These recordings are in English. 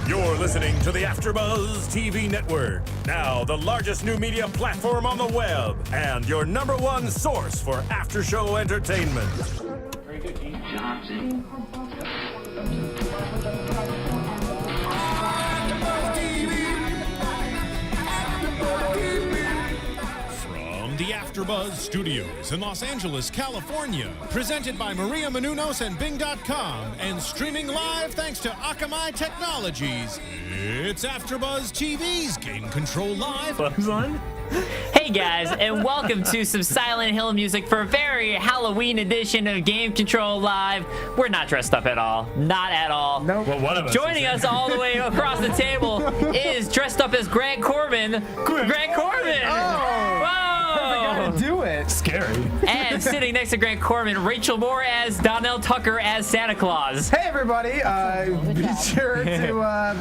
You're listening to the AFTERBUZZ TV network, now the largest new media platform on the web, and your #1 source for after-show entertainment. Very good, Keith Johnson. From the AFTERBUZZ Studios in Los Angeles, California, presented by Maria Menounos and Bing.com, and streaming live thanks to Akamai Technologies, it's AFTERBUZZ TV's Game Control Live. Hey guys, and welcome to some Silent Hill music for a very Halloween edition of Game Control Live. We're not dressed up at all. Not at all. Nope. Well, one of us Joining us all the way across the table is dressed up as Grant Kohrmann. Grant Kohrmann! Oh! Whoa! Do it. Scary. And sitting next to Grant Kohrmann, Rachel Moore as Donell Tucker as Santa Claus. Hey everybody! Be sure to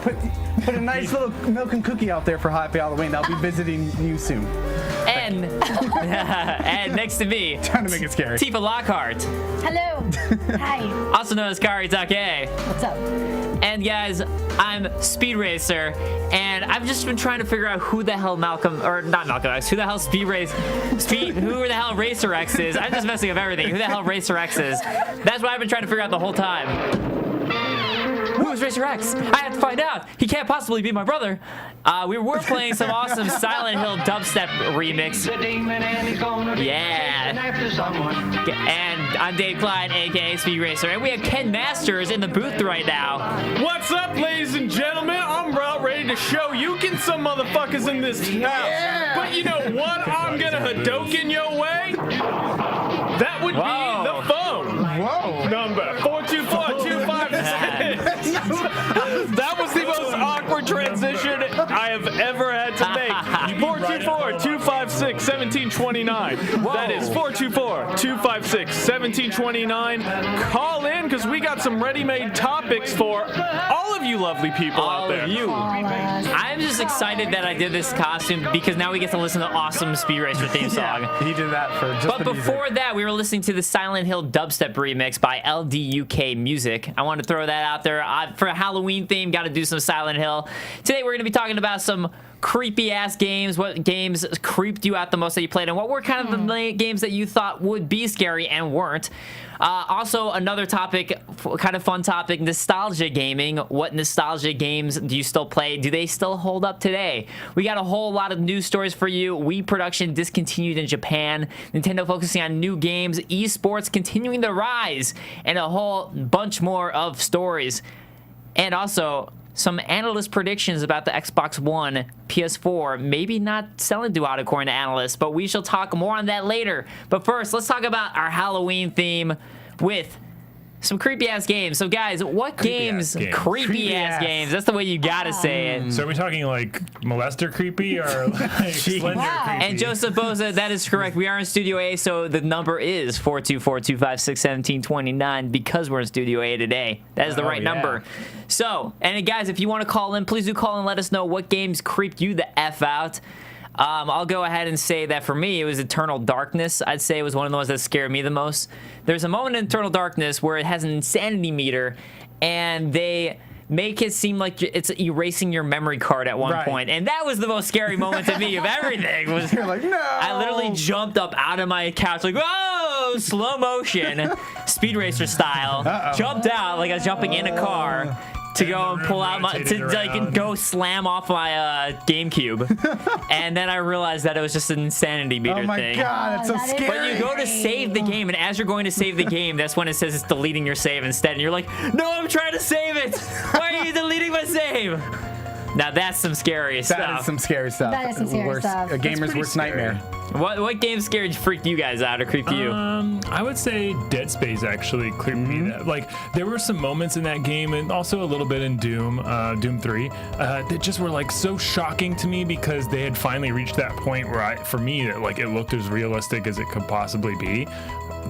put a nice little milk and cookie out there for Happy Halloween. I'll be visiting you soon. And and next to me, Trying to make it scary. Tifa Lockhart, Hello. Hi. also known as Kaori Takee. What's up? And guys, I'm Speed Racer, and I've just been trying to figure out who the hell not Malcolm X, who the hell who the hell Racer X is. I'm just messing up everything. Who the hell Racer X is? That's what I've been trying to figure out the whole time. Who is Racer X? I have to find out. He can't possibly be my brother. We were playing some awesome Silent Hill dubstep remix. Yeah. And I'm Dave Klein, aka Speed Racer, and we have Ken Masters in the booth right now. What's up, ladies and gentlemen? I'm about ready to show you can some motherfuckers in this house. But you know what? I'm gonna Hadouken your way. That would be the phone. Whoa! Number 424-256. That was the most awkward transition I have ever had to make. 424-256-1729. That is 424-256-1729. Call in because we got some ready-made topics for all of you lovely people out there. All of you. I'm just excited that I did this costume because now we get to listen to awesome Speed Racer theme song. He did that for just But the before music. that, we were listening to the Silent Hill dubstep remix by LDUKMusic. I wanted to throw that out there. For a Halloween theme, got to do some Silent Hill. Today, we're going to be talking about some creepy-ass games, what games creeped you out the most that you played, and what were kind of the games that you thought would be scary and weren't. Also, another topic, kind of fun topic, nostalgia gaming. What nostalgia games do you still play? Do they still hold up today? We got a whole lot of news stories for you. Wii production discontinued in Japan. Nintendo focusing on new games. Esports continuing to rise. And a whole bunch more of stories. And also some analyst predictions about the Xbox One, PS4, maybe not selling too out according to analysts, but we shall talk more on that later. But first, let's talk about our Halloween theme with some creepy-ass games. So, guys, what games? Creepy-ass games. That's the way you gotta say it. So are we talking like molester creepy or like slender Wow. creepy? And Joseph Boza, that is correct. We are in Studio A, so the number is 424-256-1729 because we're in Studio A today. That is the right number. So, and guys, if you want to call in, please do call and let us know what games creeped you the F out. I'll go ahead and say that for me, it was Eternal Darkness. I'd say it was one of the ones that scared me the most. There's a moment in Eternal Darkness where it has an insanity meter, and they make it seem like it's erasing your memory card at one point. And that was the most scary moment to me of everything. Was You're like, no! I literally jumped up out of my couch like, whoa, slow motion, Speed Racer style. Jumped out like I was jumping in a car to go and pull out my, to like go slam off my GameCube. And then I realized that it was just an insanity meter Oh my thing. god, it's so That is scary. But you go to save the game, and as you're going to save the game, that's when it says it's deleting your save instead. And you're like, no, I'm trying to save it. Why are you deleting my save? Now that's some scary stuff. That is some scary stuff. That is some scary stuff. A gamer's worst nightmare. What game scared freaked you guys out or creeped you? I would say Dead Space actually creeped me. Like there were some moments in that game, and also a little bit in Doom 3, that just were like so shocking to me because they had finally reached that point where for me, like it looked as realistic as it could possibly be.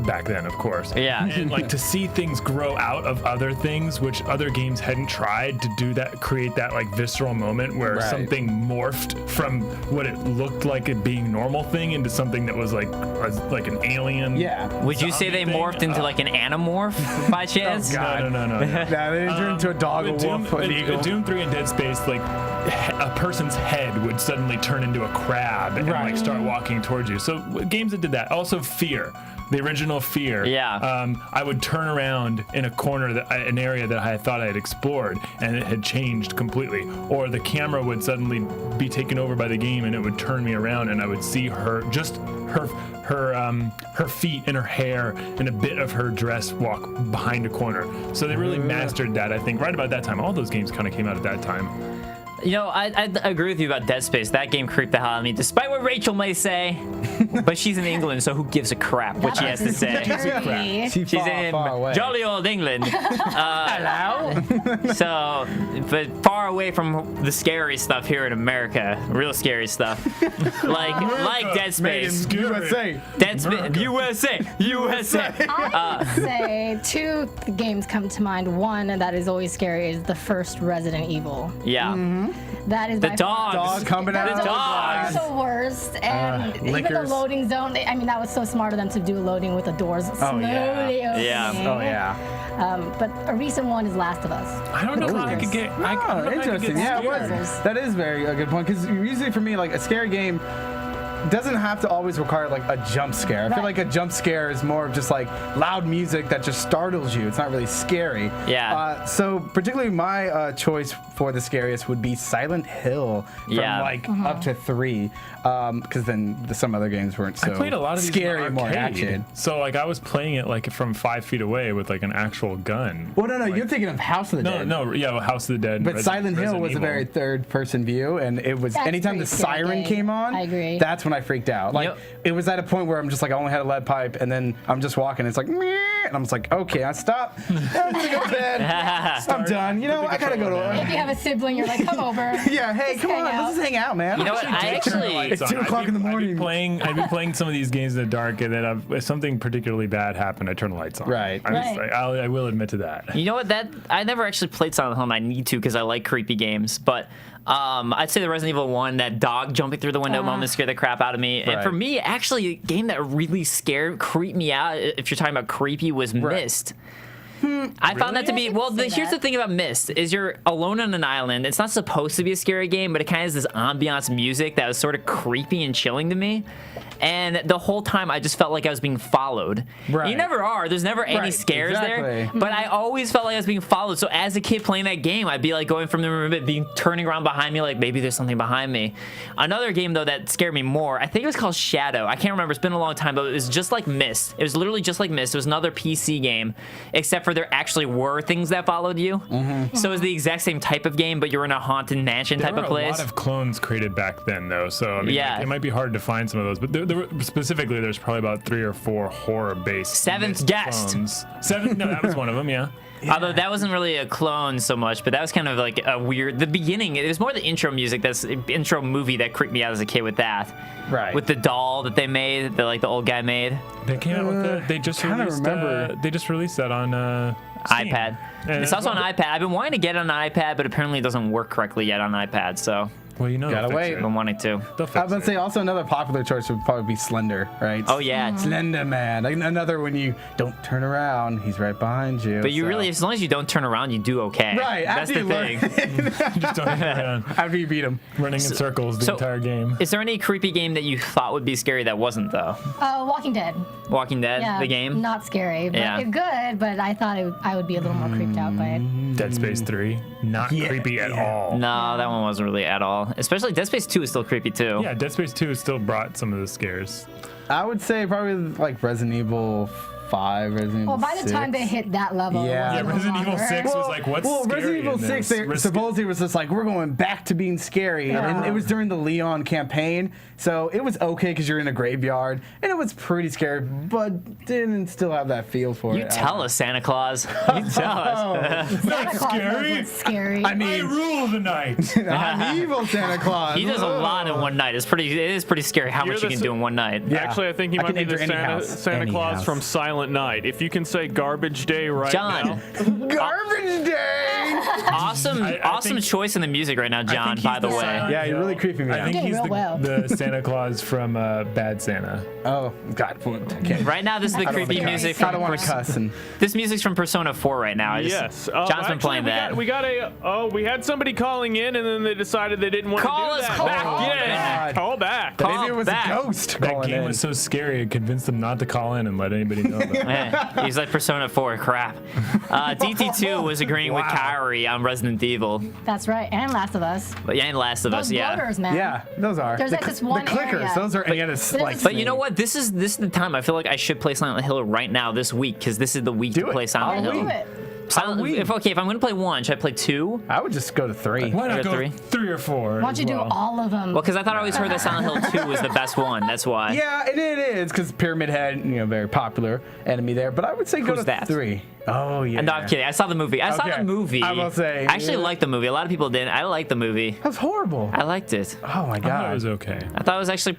back then, of course. Yeah. And like to see things grow out of other things, which other games hadn't tried to do that, create that like visceral moment where Right. something morphed from what it looked like it being normal thing into something that was like an alien. Yeah. Would you say they zombie thing. morphed into like an animorph by chance? No. Yeah, they turned into a dog, a With wolf, an eagle. Doom 3 and Dead Space, like a person's head would suddenly turn into a crab and Right. like start walking towards you. So games that did that. Also Fear. The original Fear. Yeah. I would turn around in a corner, an area that I thought I had explored, and it had changed completely. Or the camera would suddenly be taken over by the game, and it would turn me around, and I would see her, just her feet and her hair and a bit of her dress walk behind a corner. So they really mastered that, I think, right about that time. All those games kind of came out at that time. You know, I agree with you about Dead Space. That game creeped the hell out of me, despite what Rachel may say. But she's in England, so who gives a crap what she has to say? Scary. She's in far away. jolly old England. Hello? So, but far away from the scary stuff here in America. Real scary stuff. like Dead Space. USA. Dead Space. USA. I would say two games come to mind. One that is always scary is the first Resident Evil. Yeah. That is The by far- dogs. Dog coming out. The dogs. the worst, and even the lickers. loading zone. I mean, that was so smart of them to do loading with the doors slowly opening. Yeah. Oh, yeah. But a recent one is Last of Us. I don't know if I could get. I don't know if I could Interesting. get Yeah, it scared. was. That is a good point, because usually for me, like a scary game doesn't have to always require like a jump scare. I feel Right. like a jump scare is more of just like loud music that just startles you. It's not really scary. Yeah. So particularly my choice for the scariest would be Silent Hill from Yeah. like up to 3, because then some other games weren't so I played a lot of these scary, in more arcade. action. So like I was playing it like from 5 feet away with like an actual gun. Well, no, you're thinking of House of the Dead. Yeah, House of the Dead. But Silent Hill Resident was a Evil. very third-person view, and it was That's anytime the pretty scary siren game. came on, I agree. that's when I freaked out. Like Yep. it was at a point where I'm just like I only had a lead pipe, and then I'm just walking. It's like, meh, and I'm just like, okay, I stop. I'm gonna go to bed. I'm done. You know, I gotta go to. If you have a sibling, you're like, come over. Yeah, hey, Just come hang on, out. let's just hang out, man. You know what? I actually. It's 2 o'clock in the morning. I'd be playing some of these games in the dark, and then if something particularly bad happened, I turn the lights on. Right. I will admit to that. You know what? That I never actually played Silent Hill, and I need to because I like creepy games. But I'd say the Resident Evil 1, that dog jumping through the window moment scared the crap out of me. And Right. for me, actually, a game that really creeped me out, if you're talking about creepy, was Myst. I found that to be, well, say here's the that. thing about Myst, is you're alone on an island. It's not supposed to be a scary game, but it kind of has this ambiance music that was sort of creepy and chilling to me. And the whole time, I just felt like I was being followed. Right. You never are. There's never any Right, scares there. exactly. But I always felt like I was being followed. So as a kid playing that game, I'd be like going from the room, being turning around behind me, like maybe there's something behind me. Another game though that scared me more, I think it was called Shadow. I can't remember. It's been a long time, but it was just like Myst. It was literally just like Myst. It was another PC game, except for there actually were things that followed you. So it was the exact same type of game, but you're in a haunted mansion There type were of a place. lot of clones created back then, though. So I mean, Yeah. like, it might be hard to find some of those, but there were, specifically, there's probably about 3 or 4 horror-based Seventh Myst Guest. clones. No, that was one of them. Yeah. Although that wasn't really a clone so much, but that was kind of like a weird. The beginning, it was more the intro music. That's intro movie that creeped me out as a kid with that. Right. With the doll that they made, that like the old guy made. They came out with the. They just kinda released. remember. They just released that on Steam. iPad. And It's also on iPad. I've been wanting to get it on iPad, but apparently it doesn't work correctly yet on iPad. So Well, you know, Gotta they'll fix wait. it. I've been wanting to. They'll fix I was gonna it. say also another popular choice would probably be Slender, right? Oh yeah. Slender Man. Like, another when you don't turn around, he's right behind you. But you so- really, as long as you don't turn around, you do okay. Right, That's after the you thing. learn. Just don't turn around, after you beat him. running in circles the so- entire game. Is there any creepy game that you thought would be scary that wasn't though? Walking Dead. Walking Dead, Yeah, the game. Not scary, but Yeah. good. But I thought I would be a little more creeped out by it. Dead Space 3, not creepy at all. No, that one wasn't really at all. Especially Dead Space 2 is still creepy too. Yeah, Dead Space 2 has still brought some of the scares. I would say probably like Resident Evil 5. Resident Well, Evil by the 6. time they hit that level, Yeah. it was no Resident Evil longer. 6 was like, what's Well, scary Resident Evil in 6, this? they supposedly was just like, we're going back to being scary. And it was during the Leon campaign. So it was okay because you're in a graveyard. And it was pretty scary, but didn't still have that feel for You it. tell us, Santa Claus. You tell us. Santa Claus scary. was scary. I I mean, rule the night. I'm evil Santa Claus. He does a lot in one night. It is pretty scary how You're much you the can do in one night. Yeah. Actually, I think he I might can be the enter any house. Santa Any Claus house. from Silent Night. If you can say garbage day right John. now. Garbage day! Awesome, I awesome think- choice in the music right now, John. he's By the way, Silent Yeah, you're really Hill. creeping me I out. think Doing he's real well. the Santa Claus from Bad Santa. Oh, God. Okay. right now this is the creepy wanna music. cuss. I don't want to cuss. And This music's from Persona 4 right now. Yes. John's been Actually, playing that. we had somebody calling in, and then they decided they didn't want Call to do us that. back Yeah. in. Call back. Call maybe it was back. a ghost That calling game in. was so scary, it convinced them not to call in and let anybody know about it. Yeah, he's like Persona 4. Crap. DT2 was agreeing with Kaori on Resident Evil. That's right, and Last of Us. But yeah, and Last of Us, Those yeah. borders, man. Yeah, those are. There's like this one the clickers. area. Those are. Yeah, it's But like. it's- But you know what? This is the time. I feel like I should play Silent Hill right now this week because this is the week Do to it. play Silent Yeah, Hill. do it. Silent, if I'm gonna play 1, should I play 2? I would just go to 3. Why not Or go three? 3 or 4? Why don't you do all of them? Well, because I thought I always heard that Silent Hill 2 was the best one. That's why. Yeah, and it is because Pyramid Head, very popular enemy there. But I would say go Who's to that? 3. Oh yeah. No, I'm kidding. I saw the movie. I saw Okay. the movie. I will say, I actually yeah. liked the movie. A lot of people didn't. I liked the movie. That was horrible. I liked it. Oh my I thought god. it was okay. I thought it was actually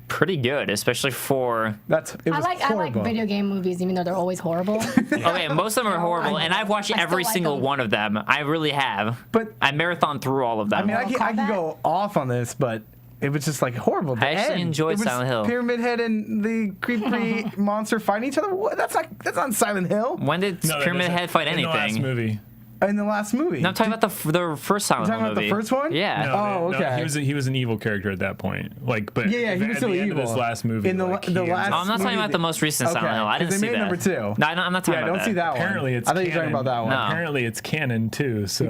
pretty good, especially for. It was I like horrible. video game movies, even though they're always horrible. Okay, most of them are horrible, and I've watched I still every like single them. one of them. I really have. But- I marathon through all of them. I mean, I Mortal can Kombat? go off on this, but it was just like horrible. The I actually end. enjoyed It was Silent Hill. Pyramid Head and the creepy monster fighting each other. What? That's not Silent Hill. when did No, that Pyramid isn't. Head fight In the last anything? movie. In the last movie. No, I'm talking about the first Silent You're Hill talking about the movie. first one? Yeah. No, Oh, no, okay. he was an evil character at that point. But Yeah, he was at still the end evil. of this last movie. In the like, the he last- ends Oh, I'm not talking movie about the most recent Okay, Silent Hill. I 'cause didn't they see made that. number 2. No, I'm not talking Yeah, about don't see that one. Apparently, it's I thought you were talking canon. about that one. No. Apparently, it's canon too. So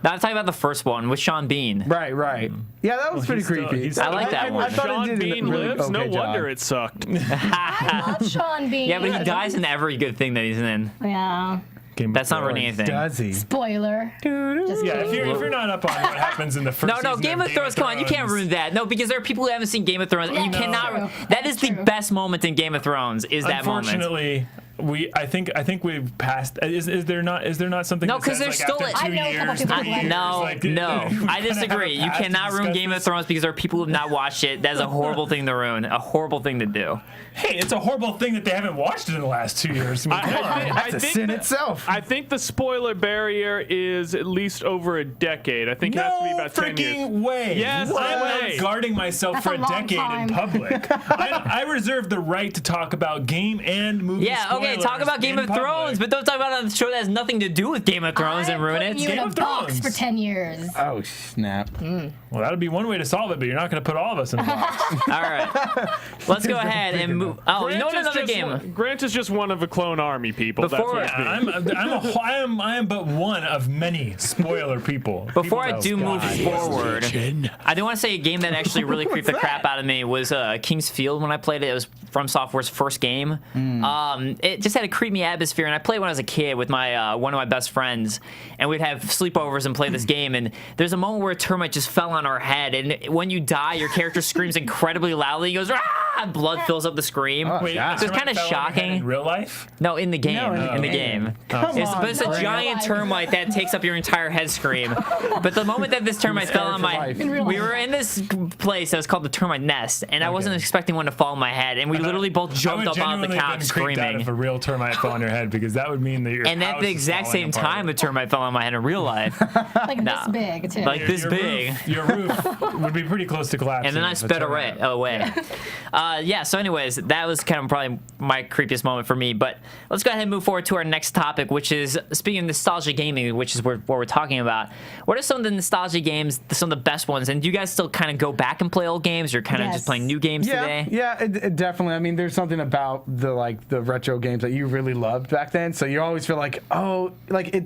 No, I'm talking about the first one with Sean Bean. Right. Yeah, that was pretty he's still- creepy. he's I like that one. I thought Sean it did Bean a really lives. okay No job. wonder it sucked. I love Sean Bean. Yeah, but he dies in every good thing that he's in. Yeah. Game of That's not Thrones. ruining anything. Does he? Spoiler. Just Yeah, if kidding. you're not up on what happens in the first No, season Game of Thrones. Come on, you can't ruin that. No, because there are people who haven't seen Game of Thrones, and you Yeah, cannot. true. That is the True. best moment in Game of Thrones. Is that moment? Unfortunately, I think we've passed. Is there not something? No, that 'cause says, there's like, still after a- 2 I know a couple years, people 3 who like years, No, like, no, we I kinda disagree. have a You path to cannot ruin discuss Game of this. Thrones because there are people who have not watched it. That is a horrible thing to ruin. A horrible thing to do. Hey, it's a horrible thing that they haven't watched it in the last 2 years. I mean, come on. That's a sin itself. I think the spoiler barrier is at least over a decade. I think it has to be No about 10 years. freaking way. Yes, I'm way. not guarding myself That's for a a long decade time. in public. I reserve the right to talk about game and movie Yeah, okay, talk spoilers about Game in of Thrones, public. but don't talk about a show that has nothing to do with Game of Thrones and ruin I it. put you in Game a of box Thrones. for 10 years. Oh snap! Well, that'd be one way to solve it, but you're not going to put all of us in a box. All right, let's go ahead and move. Oh, you know what? Grant is Another just game. Grant is just one of a clone army people. Before- That's Yeah, what I am but one of many spoiler people. Before I People do that- move God. forward, I do want to say a game that actually really creeped the crap out of me was King's Field when I played it. It was From Software's first game. It just had a creepy atmosphere, and I played when I was a kid with my one of my best friends, and we'd have sleepovers and play this game. And there's a moment where a termite just fell on our head, and when you die, your character screams incredibly loudly. He goes, "Ah!" and blood fills up the scream. Oh, Wait, yeah. So it's kind of Termite fell on your head shocking. in real life? No, in the game. No, in the in- game. Come It's, on, but it's a Grant. giant termite that takes up your entire head scream. But the moment that this termite fell on for my, life. In real we life. were in this place that was called the termite nest, and I wasn't expecting one to fall on my head, and we literally both I jumped would up on the genuinely couch been creeped out if a screaming. real termite fell on your head, because that would mean that your And at house the is exact falling same apart. time, the termite fell on my head in real life. Like Nah. this big, too. Like this Your big. Your roof would be pretty close to collapsing. And then I if a sped termite- away. Yeah, so anyways, that was kind of probably my creepiest moment for me. But let's go ahead and move forward to our next topic, which is, speaking of nostalgia gaming, which is what we're talking about. What are some of the nostalgia games, some of the best ones? And do you guys still kind of go back and play old games, or kind of Yes. just playing new games today? Yeah, it definitely. I mean, there's something about the retro games that you really loved back then. So you always feel like, oh, like it.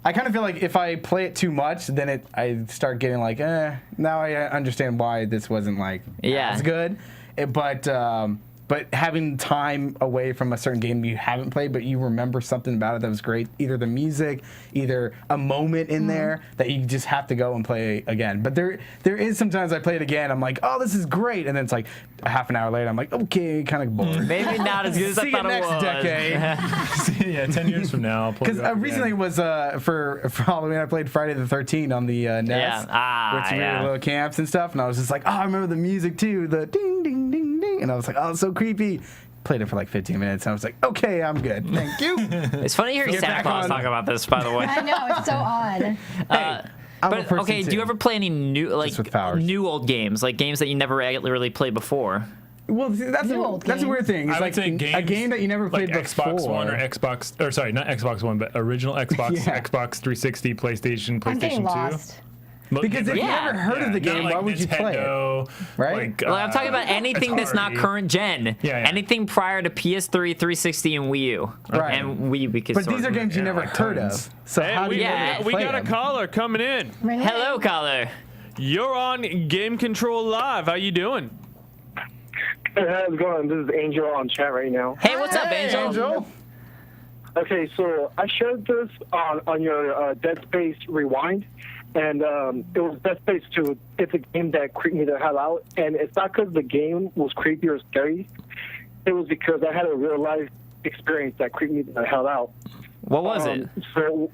I kind of feel like if I play it too much, then I start getting like, now I understand why this wasn't like Yeah. as good. But but having time away from a certain game you haven't played, but you remember something about it that was great, either the music, either a moment in there that you just have to go and play again. But there is sometimes I play it again, I'm like, oh, this is great, and then it's like a half an hour later, I'm like, okay, kind of bored. Maybe not as good as I thought it was. Decade. Yeah, 10 years from now. Because recently it was for Halloween, I played Friday the 13th on the NES. Yeah. With some little camps and stuff, and I was just like, oh, I remember the music too, the ding, ding, ding, ding, and I was like, oh, it's so creepy. Played it for like 15 minutes, and I was like, okay, I'm good, thank you. It's funny to hear Santa Claus talk about this, by the way. I know, it's so odd. But okay, do you ever play any new new old games, like games that you never really played before? Well, that's a weird thing. It's I would say games, a game that you never played like before. Xbox One or Xbox, or sorry, not Xbox One, but original Xbox, Xbox 360, PlayStation, I'm getting PlayStation 2. lost. Because if you never heard of the game, not why like would you play it? Nintendo, Right? Well, I'm talking about anything that's not current gen. Yeah. Anything prior to PS3, 360, and Wii U. Right. And Wii U because. But these are games you never like heard tons. of. So Hey, how do you we play got a them? caller coming in. Really? Hello, caller. You're on Game Control Live. How you doing? Hey, how's it going? This is Angel on chat right now. Hey, what's up, Angel? Okay, so I shared this on your Dead Space Rewind, and it was Dead Space 2. It's a game that creeped me the hell out, and it's not because the game was creepy or scary. It was because I had a real-life experience that creeped me the hell out. What was it? So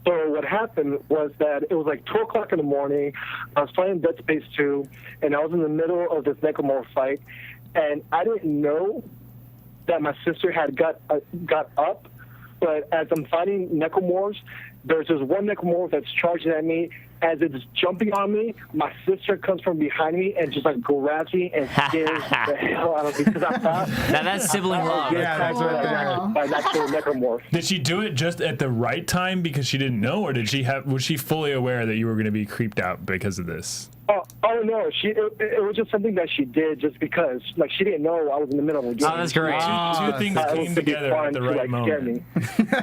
what happened was that it was like 2 o'clock in the morning. I was playing Dead Space 2, and I was in the middle of this necromorph fight, and I didn't know that my sister had got up. But as I'm fighting necromorphs, there's this one necromorph that's charging at me. As it's jumping on me, my sister comes from behind me and just like grabs me and scares the hell out of me because I thought. Now that's sibling love. Yeah, that's what By that actual necromorph. Did she do it just at the right time because she didn't know, or was she fully aware that you were going to be creeped out because of this? Oh no, it was just something that she did just because, like, she didn't know I was in the middle of the game. Oh, that's great. Two things came together at the right moment.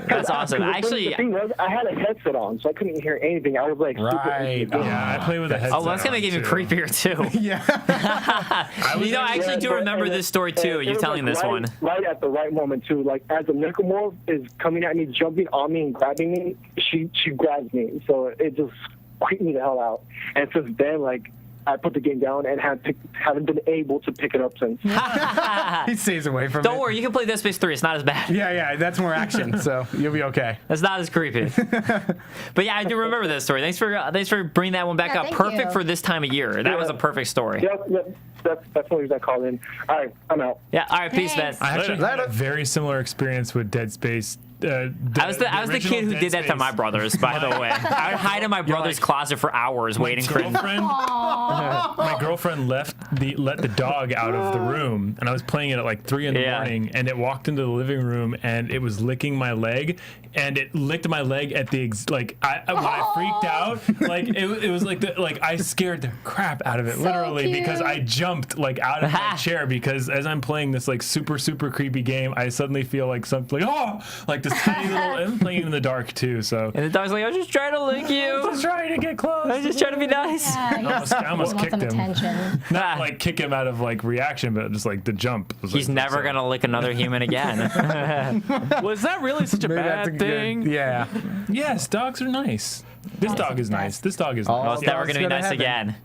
That's awesome. Actually, the thing was, I had a headset on, so I couldn't hear anything. I was like, Right. Yeah, I play with a headset. oh, well, that's gonna make it even creepier too. Yeah. I actually do remember this story too. You telling this one? Right at the right moment too. Like as the necromorph is coming at me, jumping on me and grabbing me, she grabs me. So it just creeped me the hell out. And since then, like, I put the game down and haven't been able to pick it up since. He stays away from it. Don't worry, you can play Dead Space 3. It's not as bad. Yeah, that's more action, so you'll be okay. That's not as creepy. But yeah, I do remember that story. Thanks for bringing that one back up. thank Perfect you. for this time of year. That was a perfect story. Yep. That's the reason I called in. All right, I'm out. Yeah. All right. Peace, man. Thanks. I actually had a very similar experience with Dead Space. I was the kid who did that to my brothers, by the way. I would hide in my brother's closet for hours waiting for him. My girlfriend let the dog out of the room, and I was playing it at like 3 in the morning, and it walked into the living room, and it was licking my leg, and it licked my leg at the when I freaked out, like it was like I scared the crap out of it, So literally, cute. because I jumped like out of my chair, because as I'm playing this like super creepy game, I suddenly feel like something like this tiny little. I'm playing in the dark too, so. And the dog's like, I was just trying to lick you. Just trying to get close. I was just trying to be nice. I almost Want kicked some him. attention. Not like kick him out of like reaction, but just like the jump. Was, He's like, never so- gonna lick another human again. Was that really such a Maybe that's bad a good- thing? Yeah. Yes, dogs are nice. This dog is nice. This dog is Well, nice. it's never Dogs gonna be go to nice heaven. again.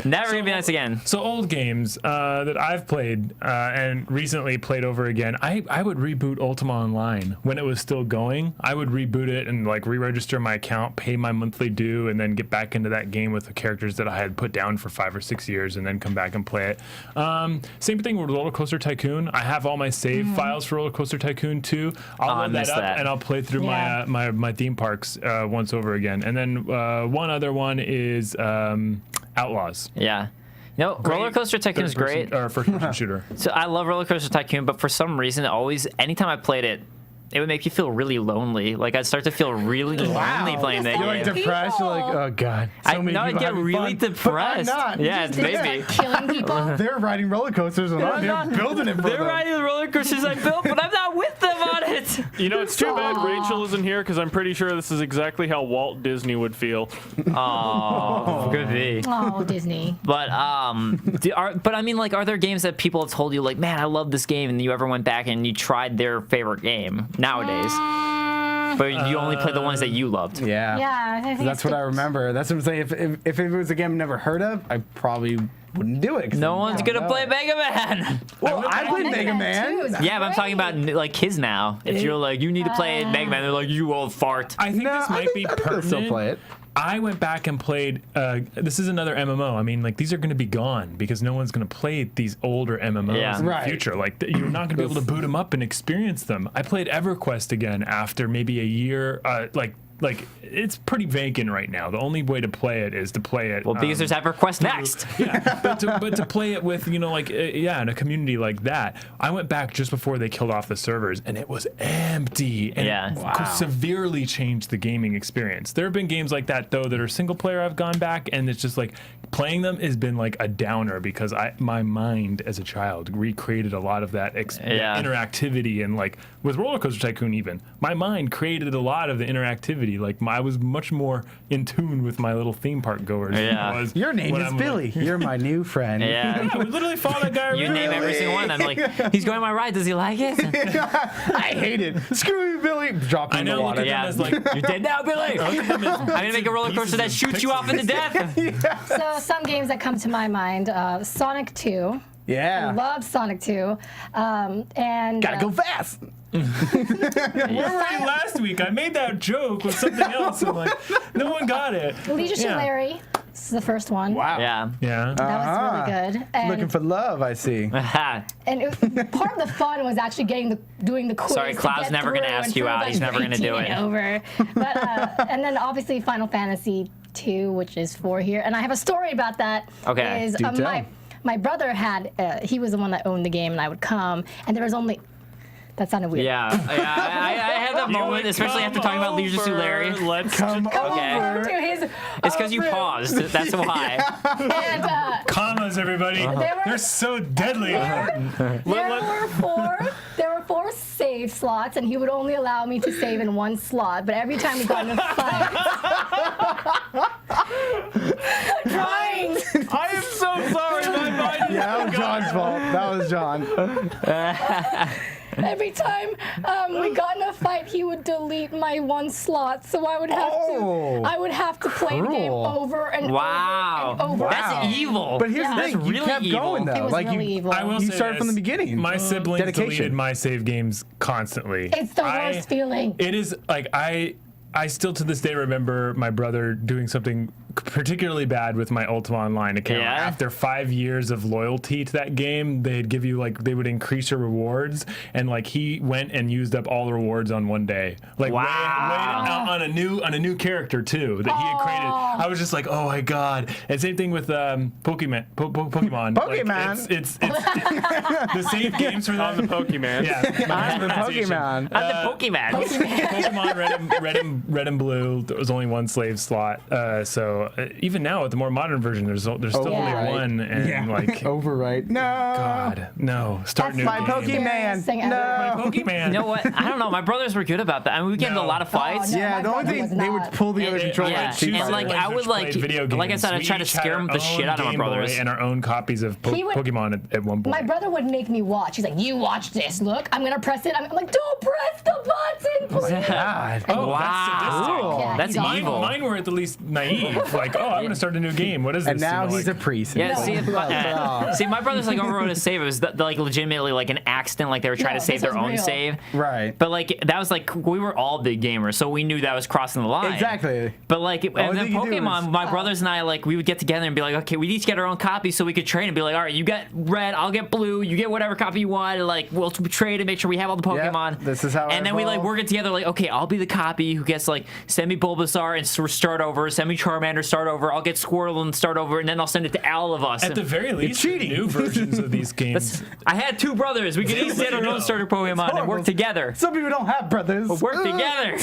Never gonna be nice again. So old games that I've played and recently played over again, I would reboot Ultima Online when it was still going. I would reboot it and like re-register my account, pay my monthly due, and then get back into that game with the characters that I had put down for 5 or 6 years, and then come back and play it. Same thing with Roller Coaster Tycoon. I have all my save files for Roller Coaster Tycoon 2. I'll I load that missed up that. and I'll play through Yeah. my theme parks once over again. And then one other one is Outlaws. Yeah. No, Roller Coaster Tycoon is great. Or first-person shooter. So I love Roller Coaster Tycoon, but for some reason, anytime I played it, it would make you feel really lonely. Like I'd start to feel really lonely playing that You're game. like depressed. You're like, oh god. So many I'd people get having really fun. depressed. But I'm not. Yeah, it's maybe. Killing people. They're riding roller coasters and I'm here building it for They're them. riding the roller coasters I built, but I'm not with them on it. You know, it's too bad Rachel isn't here because I'm pretty sure this is exactly how Walt Disney would feel. Oh, could be. Oh, Disney. But but I mean, like, are there games that people have told you, like, man, I love this game, and you ever went back and you tried their favorite game nowadays? But you only play the ones that you loved. Yeah. Yeah, I think That's what I remember. That's what I'm saying. If it was a game I've never heard of, I probably wouldn't do it. No one's gonna play Mega Man. Well, I played Mega Man. Yeah, but I'm talking about like kids now. If you're like, you need to play Mega Man, they're like, you old fart. I think this might be I think I'll pertinent. still play it. I went back and played. This is another MMO. I mean, like these are going to be gone because no one's going to play these older MMOs Yeah. in Right. the future. Like you're not going to be able to boot them up and experience them. I played EverQuest again after maybe a year. Like it's pretty vacant right now. The only way to play it is to play it. Well, because there's EverQuest next. Yeah, but to play it with, you know, like, yeah, in a community like that. I went back just before they killed off the servers, and it was empty. And Yeah. it severely changed the gaming experience. There have been games like that, though, that are single player I've gone back, and it's just like, playing them has been like a downer because my mind as a child recreated a lot of that interactivity. And like, with Roller Coaster Tycoon even, my mind created a lot of the interactivity. Like I was much more in tune with my little theme park goers. Than I was Your name when is I'm Billy. You're my new friend. Yeah. I would literally follow that guy around. You name every single one. I'm like, he's going on my ride. Does he like it? I hate it. Screw you, Billy. Drop him I in the know, look water. at them as like, You're dead now, Billy. I'm gonna make a roller coaster that shoots you off into death. So some games that come to my mind, Sonic 2. Yeah. Love Sonic 2. And Gotta go fast. where were you last week? I made that joke with something else, and like, no one got it. Leisure Suit Yeah. Larry. This is the first one. Wow. Yeah. Yeah. That was really good. And, Looking for love, I see. part of the fun was actually doing the quiz. Sorry, to Cloud's get never gonna through ask and you prove out. that He's never gonna do 18 it. and over. But and then obviously Final Fantasy 2, which is 4 here, and I have a story about that. Okay. Is, Do tell. my brother had he was the one that owned the game, and I would come, and there was only. That sounded weird. Yeah. I had that moment, especially after talking about Leisure Suit Larry. Let's Come Okay. over. To his It's because you paused. That's why. And Commas, everybody. They're so deadly. there were four save slots, and he would only allow me to save in one slot. But every time we got in a fight, I'm trying. I am so sorry. My mind is Yeah, that was John's fault. That was John. Every time we got in a fight, he would delete my one slot, so I would have to play the game cruel. over and Wow. over and over. That's evil. But here's the That's thing, you really kept evil. going though. It was like really you, evil. I will You say started from this. the beginning. My siblings Dedication. deleted my save games constantly. It's the worst feeling. It is like I still to this day remember my brother doing something particularly bad with my Ultima Online account. Yeah? After 5 years of loyalty to that game, they'd give you like, they would increase your rewards, and like he went and used up all the rewards on one day. Like Wow. on a new character too that he had created. I was just like, oh my god. And same thing with Pokemon. Pokemon. Like, it's the save games for them. on the Pokemon. Yeah, my I'm the pronunciation. Pokemon. I'm the Pokemon. Pokemon Red and Blue. There was only one slave slot. So even now with the more modern version, there's still yeah. only Right. one, and like, Overwrite. No. God, no. Start That's new My game. Pokemon. Thing ever. No. Pokemon. You know what? I don't know. My brothers were good about that. I mean, we get into a No. lot of fights. no. Yeah, My the only brother thing was they would not. pull the other controller. Yeah, and cheat and by like it. I would like, like I said, I'd try to scare them the shit out of my brothers. and our own copies of He would- Pokemon at one point. My brother would make me watch. He's like, "You watch this. Look, I'm gonna press it." I'm like, "Don't press the button, please." God. Oh, Wow. that's sadistic. Yeah, That's he's awesome. evil. Mine were at the least naive. Like, oh, I'm gonna start a new game. What is this? And now You know, he's like, a priest. Yeah, see, Oh. see, my brothers like overwrote a save. It was like legitimately like an accident, like they were trying No, to save this their was own real. save. Right. But like that was like we were all big gamers, so we knew that was crossing the line. Exactly. But like, and only then thing you do Pokemon, is- my brothers and I, like, we would get together and be like, okay, we each get our own copy so we could trade and be like, all right, you get red, I'll get blue, you get whatever copy you want, and like we'll trade and make sure we have all the Pokemon. this is how it And then we like evolved. work it together, like, okay, I'll be the copy who gets Arceus, like send me Bulbasaur and start over, send me Charmander, start over. I'll get Squirtle and start over, and then I'll send it to all of us. At the very least, the new versions of these games. I had 2 brothers. We could each get our own starter Pokemon and work together. Some people don't have brothers. Work together.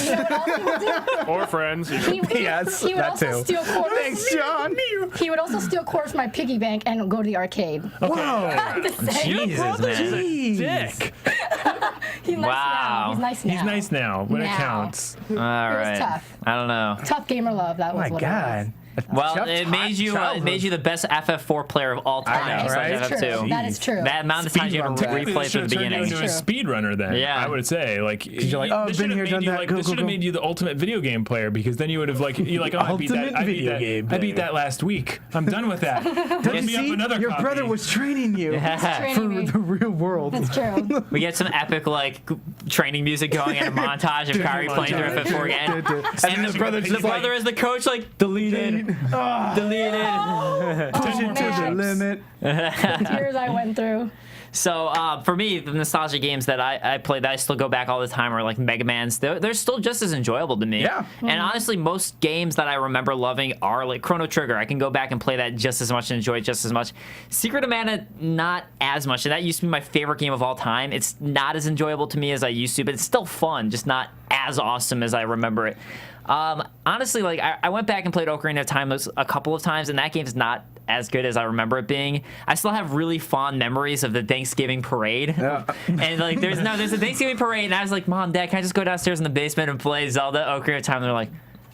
Or friends. Yes, he would that also too. steal quarters. Thanks, John. He would also steal quarters from my piggy bank and go to the arcade. Whoa. I'm just saying. Jesus, man. Dick. He's nice Wow. now. He's nice now. He's nice now when it Now. counts. All right. tough. I don't know. Tough gamer love. That Oh was my what it was. God. Well, Tough it made you the best FF4 player of all time. I know, just right? like That's true. FF2. That is true. That amount of times you have to Technically, replay this from the should have turned you beginning. into a speedrunner then. Yeah. I would say, like, you're like, oh, this been should have here, made done you, that, like, go, this go, should have go. made you the ultimate video game player, because then you would have like, you're like, oh, I beat that. Ultimate I beat video that. game I beat player. that last week. I'm done with that. Hook me up See, another your copy. brother was training you Yeah. Training for me. the real world. That's true. We get some epic like training music going and a montage of Kaori playing through FF4 again. And the brother is the coach, like deleted, deleted. Push it to the man. limit. Tears I went through. So for me, the nostalgia games that I play that I still go back all the time are like Mega Man's. They're still just as enjoyable to me. Yeah. And honestly, most games that I remember loving are like Chrono Trigger. I can go back and play that just as much and enjoy it just as much. Secret of Mana, not as much. And that used to be my favorite game of all time. It's not as enjoyable to me as I used to, but it's still fun, just not as awesome as I remember it. Honestly, like I went back and played Ocarina of Time a couple of times, and that game's not as good as I remember it being. I still have really fond memories of the Thanksgiving parade. Yeah. And like there's a Thanksgiving parade, and I was like, Mom, Dad, can I just go downstairs in the basement and play Zelda Ocarina of Time? And they're like,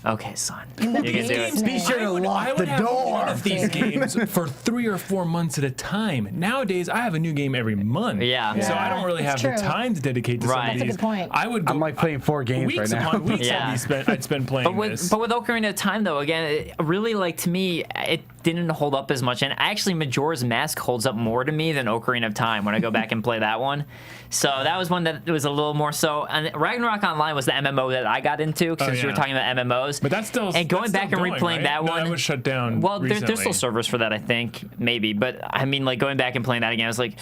okay, son, you can do it. Be sure to lock the One door. of these games for 3 or 4 months at a time. Nowadays, I have a new game every month. Yeah. So I don't really have That's the true. time to dedicate to some Right. of That's a these. good point. I would. Go, I'm like playing 4 games weeks right now. upon weeks. Yeah. I'd spend playing But this. with Ocarina of Time, though, again, it really, like, to me, it didn't hold up as much. And actually, Majora's Mask holds up more to me than Ocarina of Time when I go back and play that one. So that was one that was a little more so. And Ragnarok Online was the MMO that I got into, since you were talking about MMOs. But that's still. And going that's back still and replaying right? that No, one. that was shut down. Well, there's recently. still servers for that, I think, maybe. But I mean, like, going back and playing that again, I was like,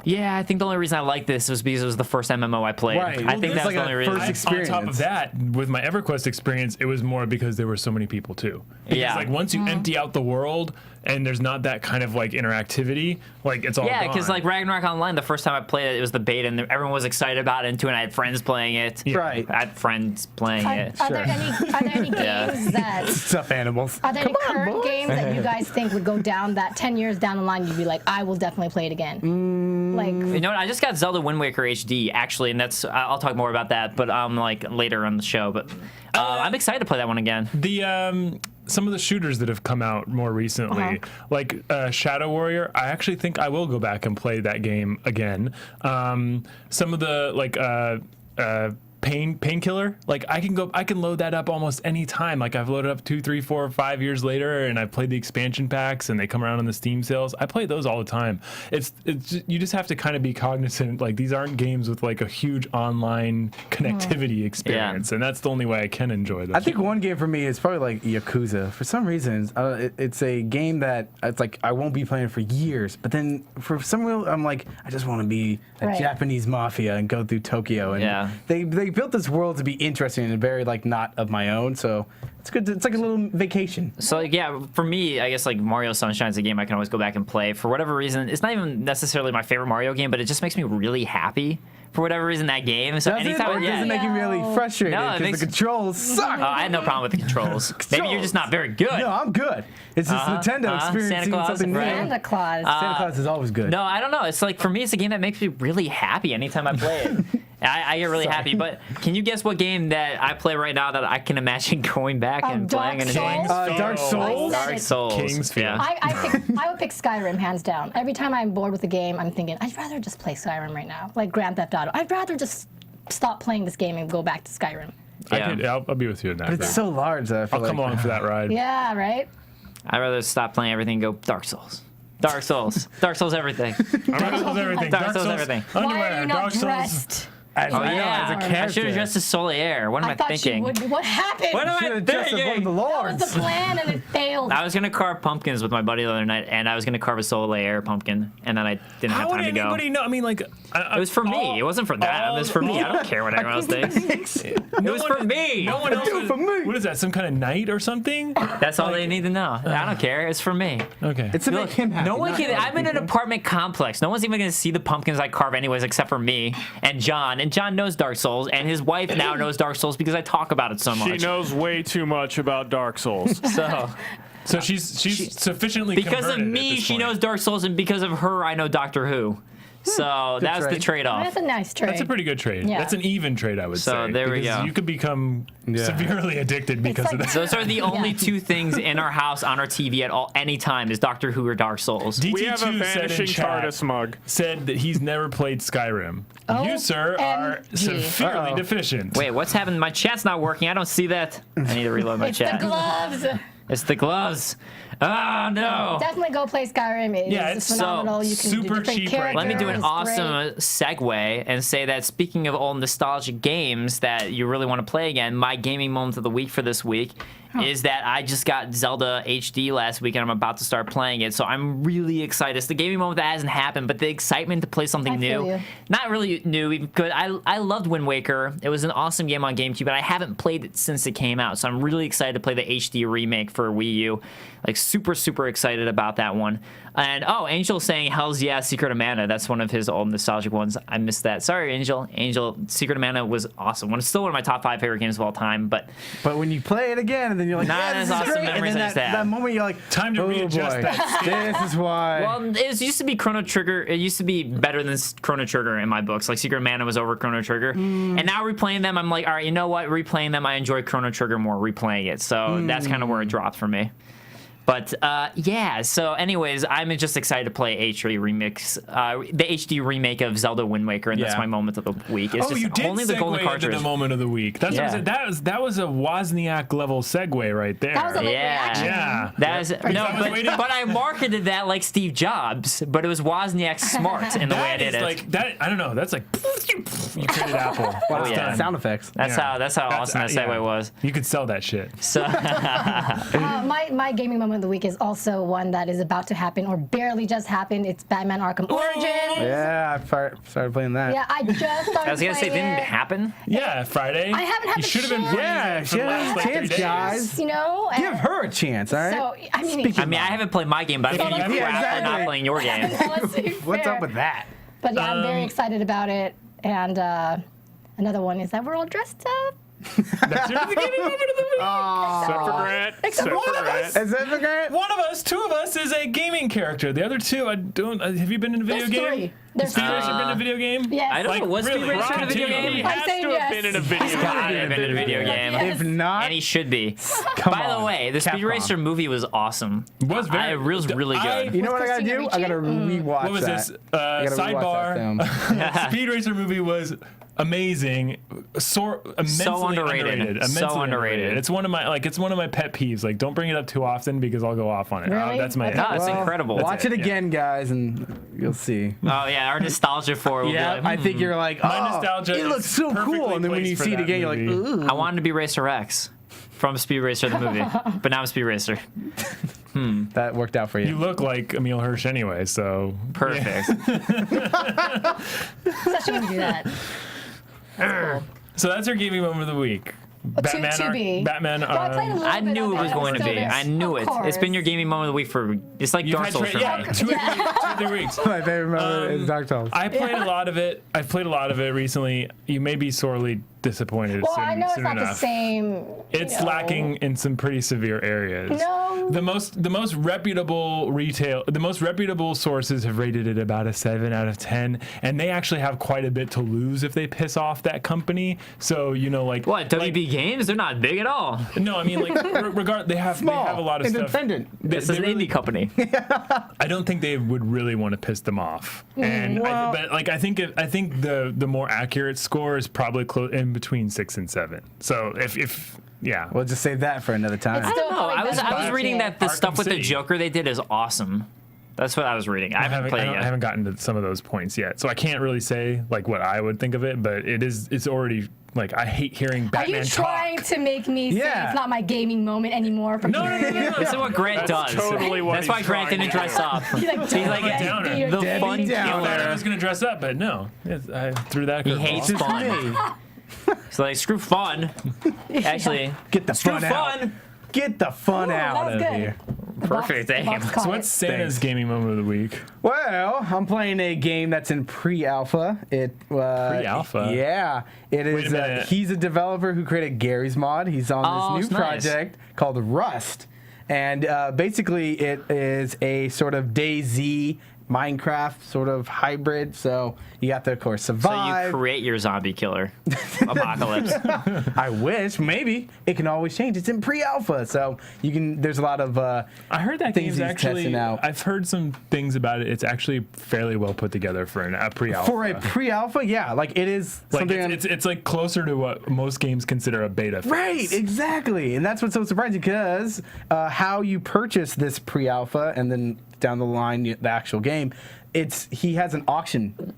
yeah, I think the only reason I liked this was because it was the first MMO I played. Right. I think Well, that was like the a only reason. first experience. On top of that, with my EverQuest experience, it was more because there were so many people too. Because Yeah. like once you empty out the world and there's not that kind of like interactivity, like it's all Yeah, gone. because like Ragnarok Online, the first time I played it, it was the beta, and everyone was excited about it, and I had friends playing it. Right. I had friends playing it. Are there any Yeah. games that Stuffed animals. are there any Come on, current boys. games that you guys think would go down that 10 years down the line? You'd be like, I will definitely play it again. Like, You know what? I just got Zelda Wind Waker HD actually, and that's I'll talk more about that, but like later on the show. But I'm excited to play that one again. The some of the shooters that have come out more recently, like Shadow Warrior, I actually think I will go back and play that game again. Some of the like Painkiller, like I can load that up almost any time. Like I've loaded up 2, 3, 4, 5 years later, and I've played the expansion packs, and they come around on the Steam sales. I play those all the time. It's you just have to kind of be cognizant. Like these aren't games with like a huge online connectivity experience, and that's the only way I can enjoy them. I think one game for me is probably like Yakuza. For some reason, it's a game that it's like I won't be playing for years, but then for some reason I'm like I just want to be a Right. Japanese mafia and go through Tokyo. And Yeah. they built this world to be interesting and very like not of my own. So it's good. It's like a little vacation. So like, yeah, for me, I guess like Mario Sunshine's a game I can always go back and play. For whatever reason, it's not even necessarily my favorite Mario game, but it just makes me really happy for whatever reason that game. So Does it? anytime, Or does yeah. it make you really frustrated No, it because makes- the controls suck? Oh, I had no problem with the controls. Maybe you're just not very good. No, I'm good. It's just Nintendo experiencing Santa Claus, something new. right. Santa Claus. Santa Claus is always good. No, I don't know. It's like for me, it's a game that makes me really happy anytime I play it. I get really happy. But can you guess what game that I play right now that I can imagine going back and Dark playing and Souls? enjoying? Dark Souls. I said Dark it. Souls. Kingsfield. Yeah. I would pick Skyrim hands down. Every time I'm bored with a game, I'm thinking I'd rather just play Skyrim right now, like Grand Theft Auto. I'd rather just stop playing this game and go back to Skyrim. Yeah. I'll be with you in that. But it's so large that I feel I'll come along for that ride. Yeah, right. I'd rather stop playing everything and go Dark Souls. Dark Souls. Dark Souls everything. Dark Souls everything. Dark Souls everything. Why Underwear. are you not Dark Souls. dressed? As, Oh, I know, yeah, as a I character. should have dressed as Solaire. What am I, I thought thinking? she would be. What happened? What am Should I have dressed as one of thinking? the That was lords. the plan, and it failed. I was gonna carve pumpkins with my buddy the other night, and I was gonna carve a Solaire pumpkin, and then I didn't have How would time to go. anybody know? I mean, like, It was for me. It wasn't for them. It was for me. I don't care what everyone else thinks. It was for me. No one else. do it for me. What is that? Some kind of knight or something? That's all they need to know. I don't care. It's for me. Okay. It's to make him happy. No one not can. other I'm in an people. apartment complex. No one's even gonna see the pumpkins I carve anyways, except for me and John. And John knows Dark Souls, and his wife now knows Dark Souls because I talk about it so She much. knows way too much about Dark Souls. So So she's sufficiently because of converted at me, this she point. knows Dark Souls, and because of her, I know Doctor Who. So that's the trade. trade-off. That's a nice trade. That's a pretty good trade. Yeah. That's an even trade, I would say. So there we because go. You could become severely addicted because like- of that. Those are the only Yeah. two things in our house on our TV at any time is Doctor Who or Dark Souls. DT2 We have a said in vanishing chat, TARDIS mug. said that he's never played Skyrim. You, sir, are OMG. severely deficient. Wait, what's happening? My chat's not working. I don't see that. I need to reload my It's the chat. gloves. It's the gloves. Oh, no. Definitely go play Skyrim. It Yeah, is it's phenomenal. You can do super different cheap right Let me do characters. an awesome segue and say that speaking of old nostalgic games that you really want to play again, my gaming moment of the week for this week is that I just got Zelda HD last week and I'm about to start playing it. So I'm really excited. It's the gaming moment that hasn't happened, but the excitement to play something I feel new. you. Not really new, because I loved Wind Waker. It was an awesome game on GameCube, but I haven't played it since it came out. So I'm really excited to play the HD remake for Wii U. Like super, super excited about that one. And oh, Angel saying Hell's Yeah, Secret of Mana. That's one of his old nostalgic ones. I missed that. Sorry, Angel. Angel, Secret of Mana was awesome. It's still one of my top 5 favorite games of all time. But But when you play it again, and then you're like, Not yeah, as this is awesome great. memories And then as that. that moment you're like, Time to oh, readjust boy. that This is why. well, it used to be Chrono Trigger. It used to be better than Chrono Trigger in my books. Like Secret of Mana was over Chrono Trigger, and now replaying them, I'm like, all right, you know what? Replaying them, I enjoy Chrono Trigger more. Replaying it, so that's kind of where it dropped for me. But yeah, so anyways, I'm just excited to play HD remix, the HD remake of Zelda Wind Waker, and that's Yeah. my moment of the week. It's Oh, just you did only the golden segue into cartridge. the moment of the week. That's what I Yeah. said. That was a Wozniak level segue right there. That was a late Yeah. reaction. yeah. That is no, I was waiting. but I marketed that like Steve Jobs, but it was Wozniak smart in the way I That did is it. like that. I don't know. That's like you created Apple. wow, oh, yeah. sound effects. That's Yeah. how awesome that segue was. You could sell that shit. So My gaming moment of the week is also one that is about to happen or barely just happened. It's Batman Arkham Origins. Yeah, I started playing that. Yeah, I just started I was gonna say, playing didn't it it. happen? Yeah, Friday. I haven't had You the should have been chance. playing Yeah, it for the she last has like 3 chance, days. guys. You know? Give her a chance, all right? So, I mean, Speaking I mean, I haven't played my game, but I'm Yeah, giving you yeah, crap for not exactly. playing your game. let's be What's fair. up with that? But yeah, I'm very excited about it. And another one is that we're all dressed up. That's your the gaming moment of the week. Except for Grant. Except for one of Grant. us. Is that the great? One of us, 2 of us, is a gaming character. The other 2, I don't. Have you been in a video There's game? 3. There's Speed 3. Racer been in a video game? Yes. I don't know. Was Speed really, Racer in a video continually. He game? I'm has saying to have yes. been in a video He's game. gotta have been in a video game. If not, And he should be. come By on. the way, the Speed Capcom. Racer movie was awesome. Was very. It was really good. You know what I gotta do? I gotta rewatch What was that. this? I gotta rewatch that film. Sidebar. Speed Racer movie was amazing, immensely underrated. So Immensely underrated. It's one of my pet peeves. Like, don't bring it up too often because I'll go off on it. Really? That's my. Okay. No, it's Well, incredible. Watch it yeah. again, guys, and you'll see. Oh yeah, our nostalgia for it will Yeah, be like, I think you're like, oh, My nostalgia it looks is so cool, perfectly and then when you placed for see it that again, you're like, movie. ooh. I wanted to be Racer X from Speed Racer the movie, but now I'm Speed Racer. That worked out for You you. look like Emil Hirsch anyway, so Perfect. I shouldn't do that. So that's our gaming moment of the week. to be. Batman. Well, I played a little I bit knew of it was I'm going to still be. there. I knew Of it. It's been course. your gaming moment of the week for. It's like You've Dark had Souls for me. 2 or 3 weeks. My favorite moment is Dark Souls. I played a lot of it. I've played a lot of it recently. You may be sorely disappointed Well, soon, I know it's soon not the enough. same. It's you know. lacking in some pretty severe areas. No. The most reputable sources have rated it about a 7 out of 10, and they actually have quite a bit to lose if they piss off that company. So like What, WB Games? They're not big at all. No, I mean like they have a lot of independent. stuff. This is an indie company. I don't think they would really want to piss them off. And Well- I think the more accurate score is probably in between 6 and 7. So if yeah. We'll just save that for another time. It's I still don't know. probably I was better reading than that the Arkham stuff with the City. Joker they did is awesome. That's what I was reading. I haven't played it I yet. haven't gotten to some of those points yet, so I can't really say like what I would think of it. But it's already like I hate hearing Batman Are you trying talk. to make me say it's not my gaming moment anymore? From No. This is what Grant does. totally what That's why he's Grant trying didn't to dress do. up. He's like, He's like Debbie Downer. Dear the Debbie fun Downer. I thought I killer. was gonna dress up, but no. I threw that. He curveball. hates fun. So like, screw fun. Actually, Get the screw fun out. fun. Get the fun Ooh, out that of was good. here. Perfect The box aim. caught So it. what's Santa's Thanks. gaming moment of the week? Well, I'm playing a game that's in pre-alpha. Pre-alpha? Yeah, it Wait a is. minute. He's a developer who created Gary's Mod. He's on Oh, this it's new nice. project called Rust, and basically it is a sort of DayZ Minecraft sort of hybrid. So you have to, of course, So survive. you create your zombie killer apocalypse. I wish. Maybe it can always change. It's in pre-alpha, so you can. There's a lot of. I heard that things game's he's actually. testing out. I've heard some things about it. It's actually fairly well put together for a pre-alpha. For a pre-alpha, yeah, like it is like something. it's like closer to what most games consider a beta phase. Right, exactly, and that's what's so surprising because how you purchase this pre-alpha and then down the line the actual game, he has an auction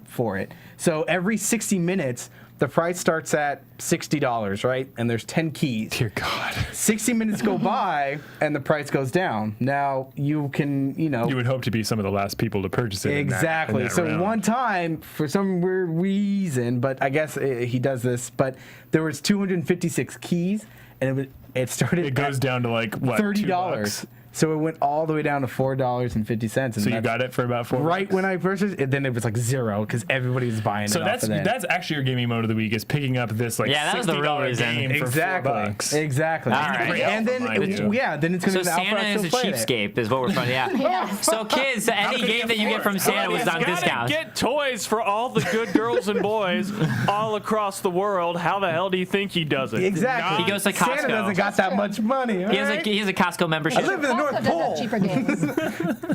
for it. So every 60 minutes, the price starts at $60, right? And there's 10 keys. Dear God. 60 minutes go by and the price goes down. Now you can, You would hope to be some of the last people to purchase it. Exactly. In that So round. one time, for some weird reason, but I guess he does this, but there was 256 keys, and it started. It goes down to like what? $30. $2? So it went all the way down to $4.50. So you got it for about $4. right when I purchased it. Then it was like $0 because everybody was buying So it. that's off of that. that's actually your gaming mode of the week is picking up this like Yeah, that was the real $60 reason. game for exactly. $4. Exactly. All right. And then Mind you. then it's gonna So be an alpha. Santa I is still a played it. cheapskate, is what we're finding out. Yeah. So kids, any could game he that you get from afford? Santa was He's on gotta discount. get toys for all the good girls and boys all across the world. How the hell do you think he does it? Exactly. He goes to Santa Costco. doesn't got that much money. He has a Costco membership. I live in the North Also does have Pole. cheaper games.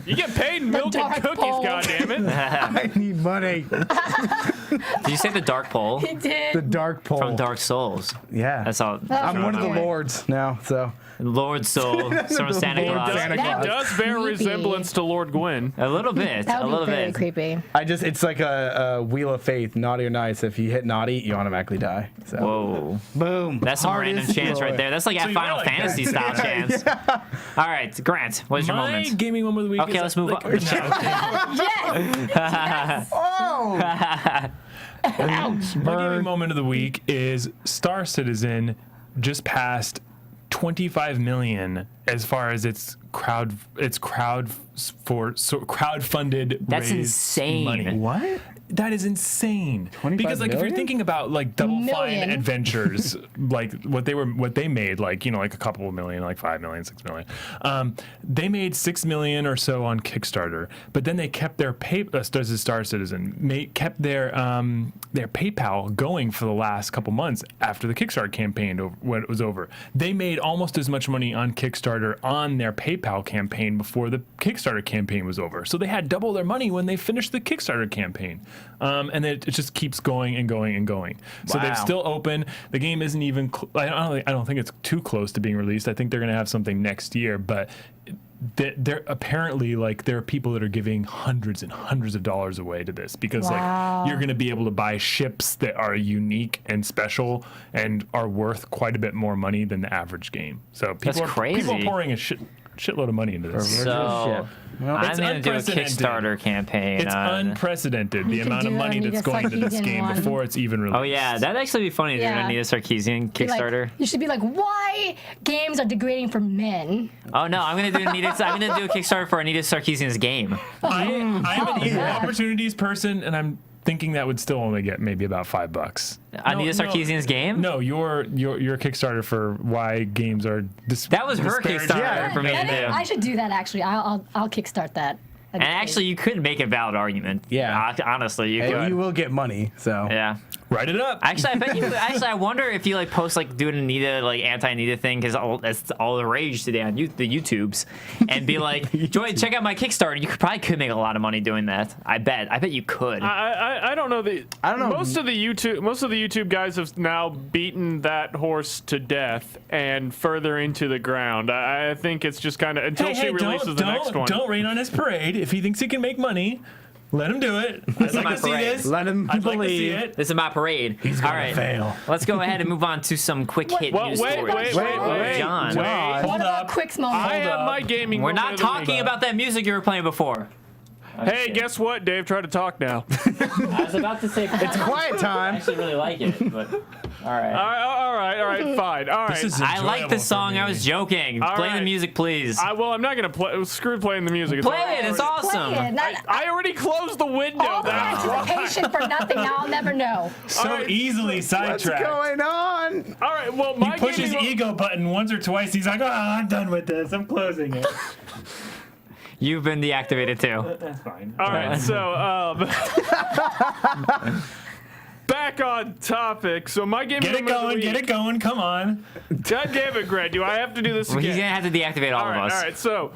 You get paid in milk and dark cookies, pole. goddammit. I need money. Did you say the Dark Pole? He did. The Dark Pole. From Dark Souls. Yeah. That's all. I'm one of the Okay. lords now, so. Lord Soul from Santa Lord Claus. Santa He Claus. does bear Creepy. resemblance to Lord Gwyn. A little bit. That A would little be very bit. creepy. It's like a wheel of fate, naughty or nice. If you hit naughty, you automatically die. So. Whoa. Boom. That's some Hardest random chance right boy. there. That's like So a you Final got like Fantasy that. style chance. All right, Grant, what is your My moment? gaming moment of the week. Okay, is let's move like, on. Yes. Oh! My gaming moment of the week is Star Citizen just passed 25 million as far as its crowdfunded That's raised insane. money. What? That is insane. 25 Because like if million? you're thinking about like Double Fine Million. Adventures, like what they made, like like a couple of million, like 5 million, 6 million. They made 6 million or so on Kickstarter, but then they kept their Star Citizen kept their PayPal going for the last couple months after the Kickstarter campaign when it was over. They made almost as much money on Kickstarter on their PayPal campaign before the Kickstarter campaign was over. So they had double their money when they finished the Kickstarter campaign. And then it just keeps going and going and going. So they're Wow. still open. The game isn't even. I don't think it's too close to being released. I think they're going to have something next year. But they're apparently like there are people that are giving hundreds and hundreds of dollars away to this because Wow. like you're going to be able to buy ships that are unique and special and are worth quite a bit more money than the average game. So people That's are people crazy. are pouring a shitload of money into this. So I'm It's going to do a unprecedented. Kickstarter campaign. It's on- unprecedented the You could amount of do money Anita that's going to this Sarkeesian game one. before it's even released. Oh yeah, that'd actually be funny to do Yeah. an Anita Sarkeesian Be like- Kickstarter. you should be like, why games are degrading for men? Oh no, I'm gonna do a Kickstarter for Anita Sarkeesian's game. I'm an equal opportunities person, and I'm thinking that would still only get maybe about $5. Anita Sarkeesian's game? No, your Kickstarter for why games are That was her disparaging. Kickstarter for me to do. I should do that actually. I'll kickstart that. And actually, you could make a valid argument. Yeah. Honestly, you And could. you will get money, so. Yeah. Write it up. Actually, I bet you. Actually, I wonder if you like post like do an Anita like anti-Anita thing because that's all the rage today on the YouTubes, and be like, check out my Kickstarter. You could make a lot of money doing that. I bet you could. I don't know. I don't know. Most of the YouTube guys have now beaten that horse to death and further into the ground. I think it's just kind of until she releases the next one. Don't rain on his parade. If he thinks he can make money, let him do it. I'd like to see this. Let him I'd believe. like to see it. This is my parade. He's gonna fail. Let's go ahead and move on to some quick hit news stories. John. What about Quick's moment? I have my gaming. We're not talking about that music you were playing before. Hey, guess what, Dave? Try to talk now. I was about to say It's quiet time. I actually really like it, but all right. All right, fine. All right. I like the song. I was joking. Play the music, please. Well, I'm not gonna play. Screw playing the music. Play it. It's awesome. I already closed the window. All the anticipation for nothing. Now I'll never know. So easily sidetracked. What's going on? All right. Well, my He pushes ego button once or twice. He's like, I'm done with this. I'm closing it. You've been deactivated too. That's fine. All right. So, back on topic. So my gaming. Get it going. Come on. God damn it, Greg. Do I have to do this again? He's gonna have to deactivate all of us. All right. So.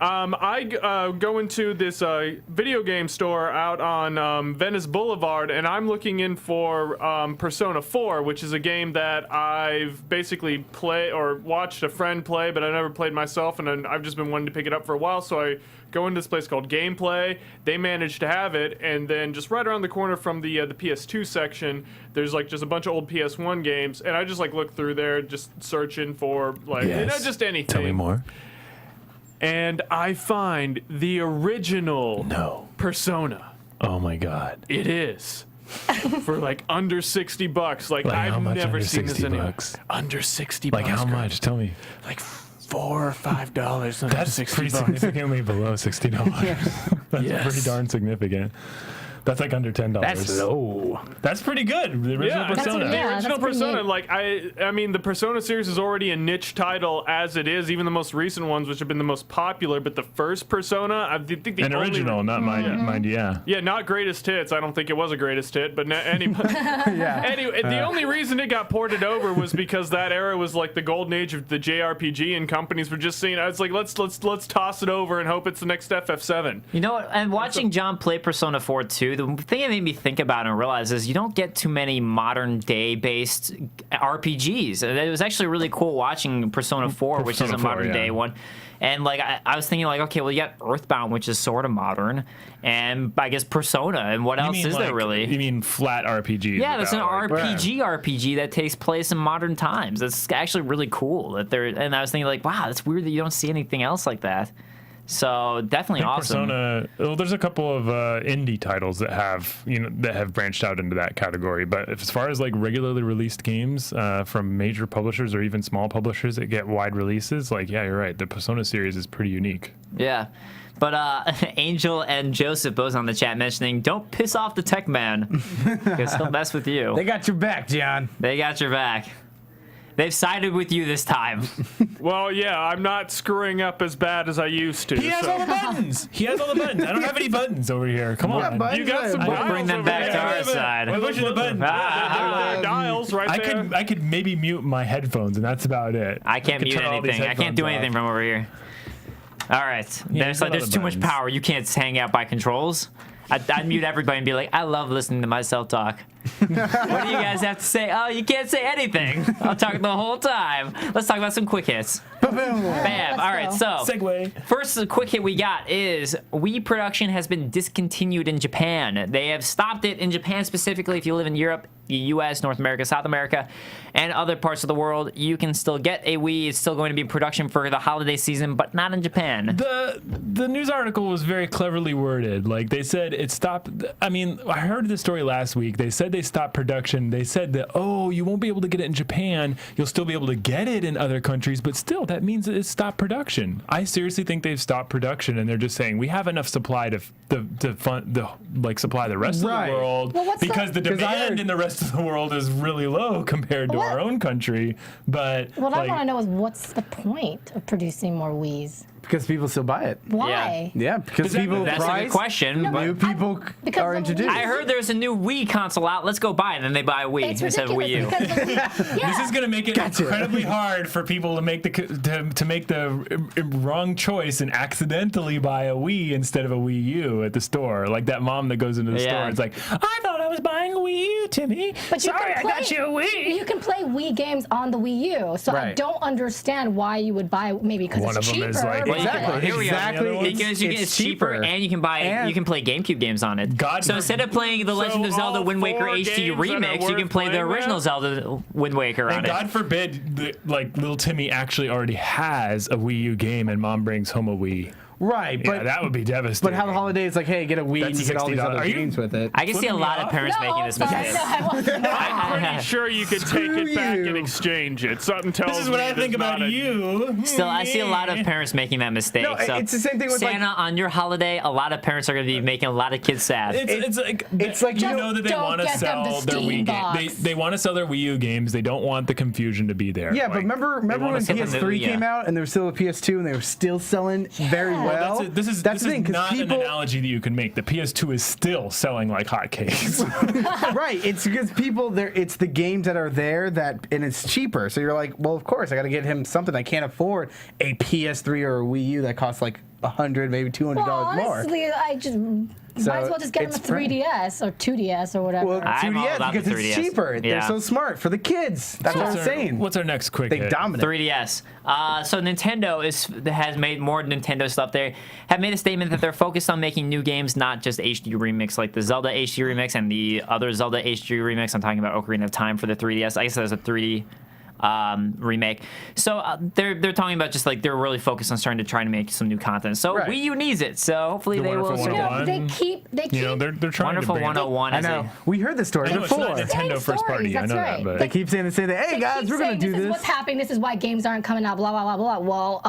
I go into this video game store out on Venice Boulevard, and I'm looking in for Persona 4, which is a game that I've basically watched a friend play, but I never played myself, and I've just been wanting to pick it up for a while. So I go into this place called Gameplay. They managed to have it, and then just right around the corner from the PS2 section, there's like just a bunch of old PS1 games, and I just like look through there, just searching for just anything. Tell me more. And I find the original Persona. Oh my God. It is. For like under $60. Like I've never seen this anywhere. Under $60. Like how much? Tell me. Like $4 or $5. That's pretty significantly below $60. That's pretty darn significant. That's like under $10. That's low. That's pretty good. The original Persona. The original Persona. Like I mean, the Persona series is already a niche title as it is. Even the most recent ones, which have been the most popular, but the first Persona, I think the only original, not mind. Yeah, not greatest hits. I don't think it was a greatest hit, but anyway, the only reason it got ported over was because that era was like the golden age of the JRPG, and companies were just saying, "I was like, let's toss it over and hope it's the next FF7." You know what? And watching John play Persona 4 too. The thing it made me think about and realize is you don't get too many modern day based RPGs. It was actually really cool watching Persona 4, which is a modern day one. And like I was thinking like, okay, well you got Earthbound, which is sort of modern, and I guess Persona, and what else is there really? You mean flat RPG? Yeah, that's an RPG that takes place in modern times. That's actually really cool that they're. And I was thinking like, wow, that's weird that you don't see anything else like that. So definitely awesome. Persona. Well, there's a couple of indie titles that have branched out into that category. But as far as like regularly released games from major publishers or even small publishers that get wide releases, like you're right. The Persona series is pretty unique. Yeah. But Angel and Joseph both on the chat mentioning, don't piss off the tech man because he'll mess with you. They got your back, John. They got your back. They've sided with you this time. Well, yeah, I'm not screwing up as bad as I used to. He has all the buttons. He has all the buttons. I don't have any buttons over here. Come on. You got some dials. Bring them back to our side. We're pushing the buttons. There are dials right there. I could maybe mute my headphones, and that's about it. I can't mute anything. I can't do anything from over here. All right. There's too much power. You can't hang out by controls. I'd mute everybody and be like, I love listening to myself talk. What do you guys have to say? Oh, you can't say anything. I'll talk the whole time. Let's talk about some quick hits. Bam. All right, so segue. First quick hit we got is Wii production has been discontinued in Japan. They have stopped it in Japan specifically. If you live in Europe, the US, North America, South America, and other parts of the world, you can still get a Wii. It's still going to be in production for the holiday season, but not in Japan. The news article was very cleverly worded. Like they said it stopped. I mean, I heard the story last week. They said they stopped production. They said that, you won't be able to get it in Japan. You'll still be able to get it in other countries, but still, that means that it's stopped production. I seriously think they've stopped production, and they're just saying we have enough supply to supply the rest of the world because the demand in the rest rest of the world is really low compared to What? our own country. But What I like, want to know is what's the point of producing more Wiis? Because people still buy it. Why? Yeah, because that- people That's a price. good question. No, but New people because are the introduced. I heard there's a new Wii console out. Let's go buy it. And then they buy a Wii It's instead of Wii ridiculous U. because the Wii, yeah. this is going to make it Gotcha. incredibly hard for people to make the wrong choice and accidentally buy a Wii instead of a Wii U at the store. Like that mom that goes into the Yeah. store. It's like, I thought I was buying a Wii U, Timmy. But you Sorry, can I got you a Wii. You can play Wii games on the Wii U, so I Right. don't understand why you would buy maybe because One it's of them cheaper. is like- but- Exactly. Here we go. Exactly. Because it's cheaper, and you can buy And- you can play GameCube games on it. God so for- instead of playing the Legend of Zelda all Wind Waker 4 HD games that are remix, you can worth play the playing original with? Zelda Wind Waker on And it. God forbid, like little Timmy actually already has a Wii U game, and mom brings home a Wii. Right, Yeah, but that would be devastating. but how the holidays like, hey, get a Wii and That's you get all these $60. other Are you- games with it. I can see a Flipping me lot of off? parents No, making this sorry, mistake. no, I wasn't. I'm pretty sure you could take it back you. and exchange it. Something tells This is what me I it think is about not a- you. Still, I see a lot of parents making that mistake. No, so it's the same thing with, like- Santa on your holiday. A lot of parents are going to be making a lot of kids sad. It's like it's like, you you know that they don't want to get them sell the their Steam Wii box. games. They want to sell their Wii U games. They don't want the confusion to be there. Yeah, but Like, remember wanna when sell them the PS3 Wii, came yeah. out and there was still a PS2 and they were still selling very well? This is the thing, 'cause not people, an analogy that you can make. The PS2 is still selling like hotcakes. right? It's because people there. It's the games that are there that, and it's cheaper. So you're like, well, of course, I got to get him something. I can't afford a PS3 or a Wii U that costs like $100, maybe $200 Well, more. honestly, I just So might as well just get them a it's free. 3DS or 2DS or whatever. Well, I'm all 2DS about the because it's 3DS. cheaper. They're Yeah. so smart for the kids. That's what I'm saying. What's our next quick They hit? dominate. 3DS. So Nintendo has made more Nintendo stuff. They have made a statement that they're focused on making new games, not just HD remix, like the Zelda HD remix and the other Zelda HD remix. I'm talking about Ocarina of Time for the 3DS. I guess there's a 3D remake. So they're talking about just like they're really focused on starting to try to make some new content. So Right. Wii U needs it. So hopefully The they will. Wonderful you know, 101. they keep You know, they're trying Wonderful to bring 101 I is know. a We heard the story I know it's not before. Nintendo Same first party. stories, I know that's that, right. but They keep saying, hey They guys, keep we're gonna saying do this is this. what's happening. This is why games aren't coming out. Blah blah blah blah. Well,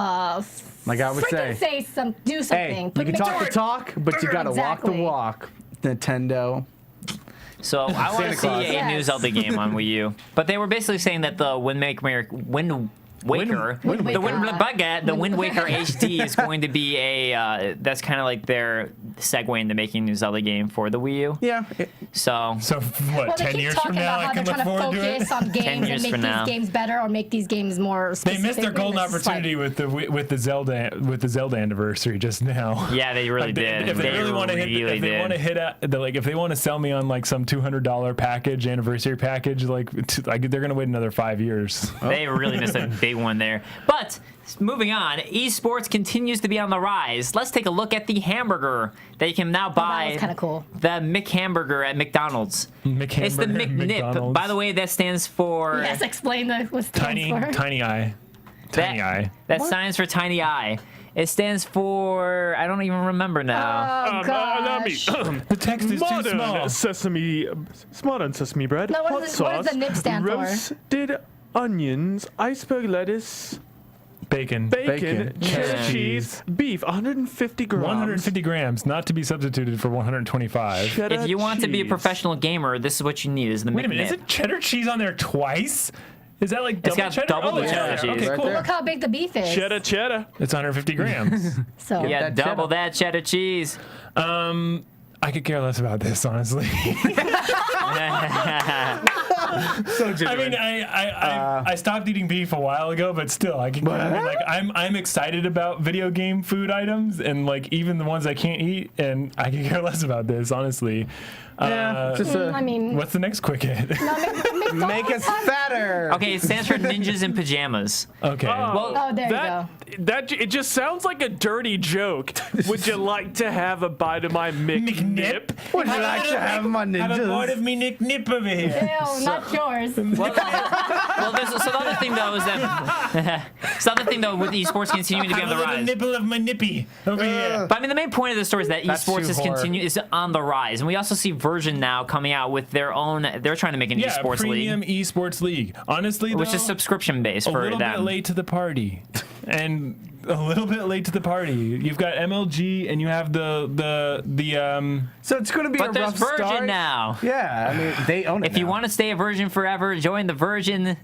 Like I would freaking say, do something. hey, you Put can me talk to the it. talk, but you gotta walk the Exactly. walk. Nintendo. So I want to Santa see Claus. a new Yes. Zelda game on Wii U. But they were basically saying that the Wind Waker, the Wind Waker HD is going to be a that's kind of like their segue into making a new Zelda game for the Wii U. Yeah. So so what? Well, they 10 keep years talking from now, about I how can they're look trying to forward to it. focus on 10 games years and from make now. these games better or make these games more They specific. missed their golden and it's just like- opportunity with the Zelda anniversary just now. yeah, they really Like, did. If they really want to hit, really if they want to hit if they want to sell me on like some $200 package, anniversary package, like they're gonna wait another 5 years. They really missed a big one there. But moving on, eSports continues to be on the rise. Let's take a look at the hamburger that you can now buy. was kinda cool. The McHamburger at McDonald's. It's the McHamburger at McNip. McDonald's. By the way, that stands for Yes, explain what it stands for. Tiny eye. Tiny eye. That stands for Tiny Eye. It stands for I don't even remember now. Oh Allow me. gosh. The text is too small. Modern sesame bread, No, hot what does sauce, the nip stand for? roasted onions, iceberg lettuce, Bacon. bacon, cheddar Yeah. cheese, beef, 150 grams. 150 grams, not to be substituted for 125. cheddar If you want to be a cheese. professional gamer, this is what you need: is the Wait a minute, is McNip. it cheddar cheese on there twice? Is that like double got cheddar? double the it's cheddar there. cheese. Okay, Right cool. there. Look how big the beef is. Cheddar. It's 150 grams. So Yeah, that double cheddar. that cheddar cheese. I could care less about this, honestly. So I genuine. mean, I stopped eating beef a while ago, but still, I can. I mean, like, I'm excited about video game food items, and like even the ones I can't eat, and I can care less about this, honestly. yeah, just I mean, What's the next quick hit? no, make us fatter. Okay, it stands for ninjas in pajamas. Okay. Well, Oh, there you That it just sounds like a dirty joke. Would you like to have a bite of my McNip? Would you like to have my ninjas? me Nick Nip over here. Ew, not yours. well, so the other thing though is that so the other thing though with esports continuing to be on the rise. nipple of my nippy over here. But I mean, the main point of the story is that That's esports too is on the rise, and we also see Version now coming out with their own. They're trying to make an Yeah, esports premium league, esports league. Honestly, which though, is subscription based a for little bit them. late to the party, and a little bit late to the party. You've got MLG and you have the So it's going to be a But there's rough Virgin start. now. Yeah, I mean they own it. If you want to stay a virgin forever, join the Virgin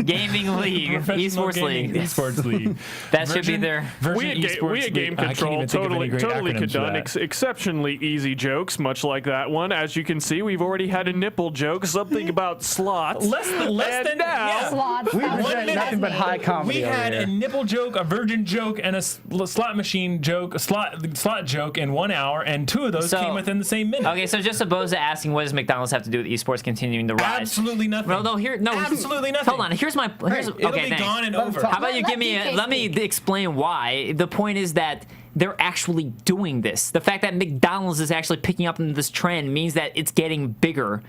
Gaming League, Professional eSports Gaming League. Esports League. That should be there. We at Game Control totally could done exceptionally easy jokes, much like that one. As you can see, we've already had a nipple joke, something about slots. Less than now. yeah. Slots. we that was present nothing but high comedy. We over had here. a nipple joke, a virgin joke, and a slot machine joke, a slot joke in 1 hour, and 2 of those So- came within the same minute. Okay, so just opposed to asking what does McDonald's have to do with esports continuing to rise? Absolutely nothing. Absolutely nothing. Hold on. Here's my. It'll Okay, be thanks. gone and Let him over. talk. How about you Let give me? DK Let me speak. explain why. The point is that they're actually doing this. The fact that McDonald's is actually picking up in this trend means that it's getting bigger.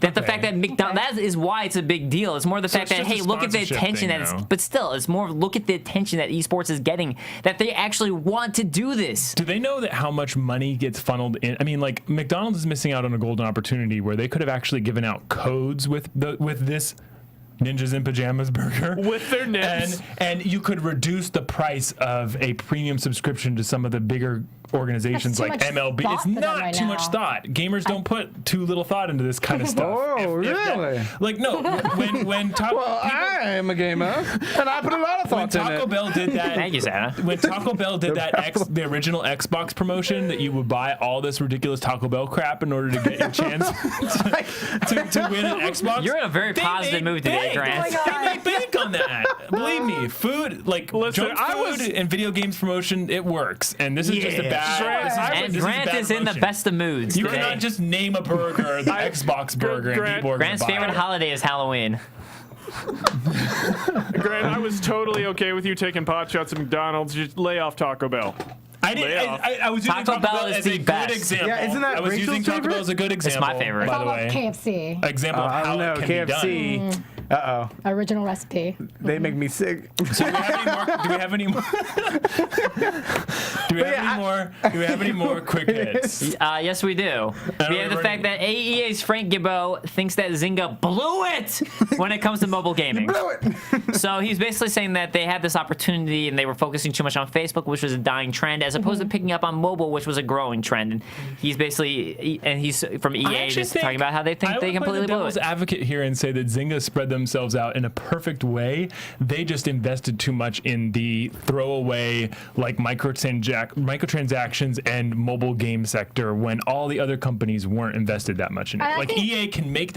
That the fact that McDonald's, that is why it's a big deal. It's more the fact it's that, just hey, a look at the sponsorship attention thing that it's, now. but still, it's more look at the attention that esports is getting, that they actually want to do this. Do they know that how much money gets funneled in? I mean, like McDonald's is missing out on a golden opportunity where they could have actually given out codes with this Ninjas in Pajamas burger With their nips. and you could reduce the price of a premium subscription to some of the bigger organizations That's like too much MLB. thought It's for them not right too now. much thought. Gamers don't put too little thought into this kind of stuff. Oh, really? Like no, when Taco Well, I am a gamer, and I put a lot of when thought in Taco it. Bell did that, Thank you, Santa. when Taco Bell did that the original Xbox promotion that you would buy all this ridiculous Taco Bell crap in order to get your chance to win an Xbox. You're in a very They positive made mood today, bank. Grant. They made bank on that. Believe me, food like Listen, junk I food was- and video games promotion, it works. And this is just a bad. And Grant is in the best of moods You today. cannot just name a burger the Xbox burger and Grant- people are gonna Grant's buy favorite it. holiday is Halloween. Grant, I was totally okay with you taking pot shots at McDonald's. Just lay off Taco Bell. I didn't. I was using Taco Taco Bell Bell is as the a best. good example. Yeah, isn't that I was Rachel's using Taco favorite? Bell as a good example. my favorite. It's By all the about way, KFC. example of I how don't know. it can be done. KFC. Uh-oh. Original recipe. They make me sick. So do we have any more? Do we have any more quick hits? Yes, we do. We have the fact that AEA's Frank Gibeau thinks that Zynga blew it when it comes to mobile gaming. Blew it. So he's basically saying that they had this opportunity and they were focusing too much on Facebook, which was a dying trend, as opposed to picking up on mobile, which was a growing trend. And he's basically, and he's from EA just talking about how they think they completely blew it. I would play the devil's advocate here and say that Zynga spread themselves out in a perfect way. They just invested too much in the throwaway, like microtransactions and mobile game sector when all the other companies weren't invested that much in it. I Like think- EA can make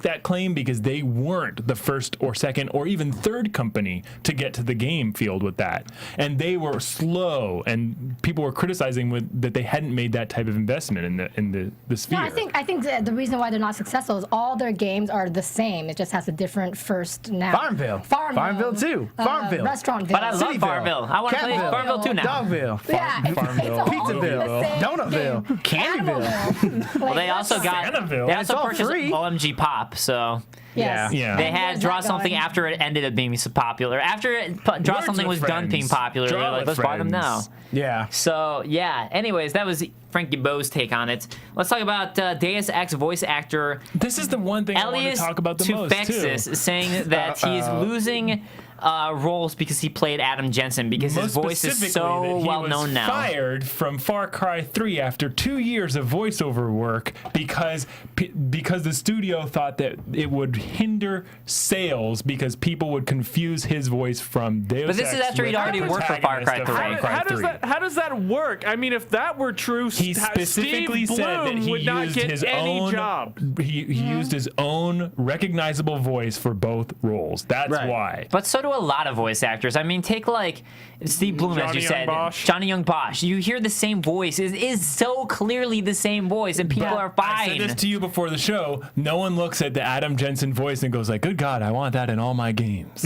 that claim because they weren't the first or second or even third company to get to the game field with that, and they were slow, and people were criticizing that they hadn't made that type of investment in the sphere. No, I think that the reason why they're not successful is all their games are the same. It just has a different first now. Farmville. Farmville too. Farmville. Restaurانtville. But I love Cityville. Farmville. I want to play Catville. Farmville too now. Dogville. Yeah, Farmville. it's all Pizzaville. the same Donutville. game. Candyville. Animalville. Well, they also got Sanaville. they And it's also all purchased free. OMG Pop, so Yes. Yeah. they And had where's Draw that Something going? after it ended up being so popular. After Draw Words Something with was done being friends. popular, they Draw were like, with let's buy them now. friends. Yeah. So yeah. Anyways, that was Frank Gibeau's take on it. Let's talk about Deus Ex voice actor This is the one thing I want to Elias talk about the most Tufexis too. is saying that he's losing roles because he played Adam Jensen because his Most voice is specifically that so he well was known now. Fired from Far Cry 3 after 2 years of voiceover work because the studio thought that it would hinder sales because people would confuse his voice from Deus But this Ex is after he'd with already the worked for Far Cry protagonist of 3. Far Cry 3. How does that work? I mean, if that were true, He specifically Steve said that Bloom he would not used get his any own job. He used his own recognizable voice for both roles. That's Right. why. But so do a lot of voice actors. I mean, take like Steve Bloom, as you Johnny said, Young Bosch. Johnny Young Bosch. You hear the same voice. It is so clearly the same voice, and people are I said fine. this to you before the show. No one looks at the Adam Jensen voice and goes like, "Good God, I want that in all my games."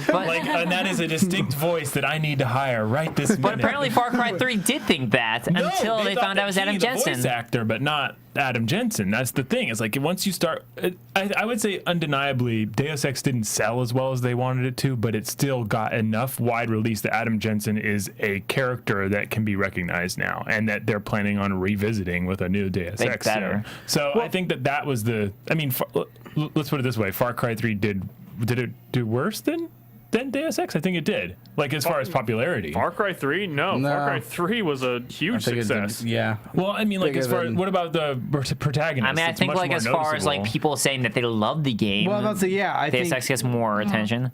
But, And that is a distinct voice that I need to hire right this minute. but apparently Far Cry 3 did think that No, until they thought found out it was that Adam he, the Jensen. voice actor, but not Adam Jensen. That's the thing. It's like once you start, I would say undeniably, Deus Ex didn't sell as well as they wanted it to, but it still got enough wide release that Adam Jensen is a character that can be recognized now, and that they're planning on revisiting with a new Deus Think Ex. better. So I think that was the. I mean, let's put it this way: Far Cry 3 did it do worse than than Deus Ex. I think it did. Like as far as popularity. Far Cry 3? No. Far Cry 3 was a huge success. Yeah. Well, I mean, like as far what about the protagonist? I mean, I think like as far as like people saying that they love the game. Well, I'll say I Deus think Ex gets more attention.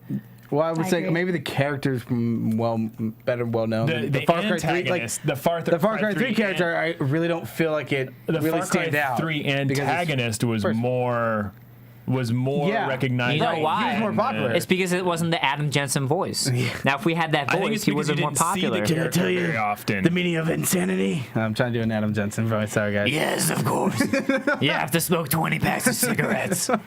Well, I would say agree. maybe the characters well known. The Far Cry 3, antagonist, the Far Cry 3 character, I really don't feel like it the really Far Cry stands out. 3 antagonist was more recognizable. You know why? He was more popular. It's because it wasn't the Adam Jensen voice. Now, if we had that I think voice, it's he would because have been more you didn't see the popular. character very often. the meaning of insanity. I'm trying to do an Adam Jensen voice. Sorry, guys. Yes, of course. You have to smoke 20 packs of cigarettes to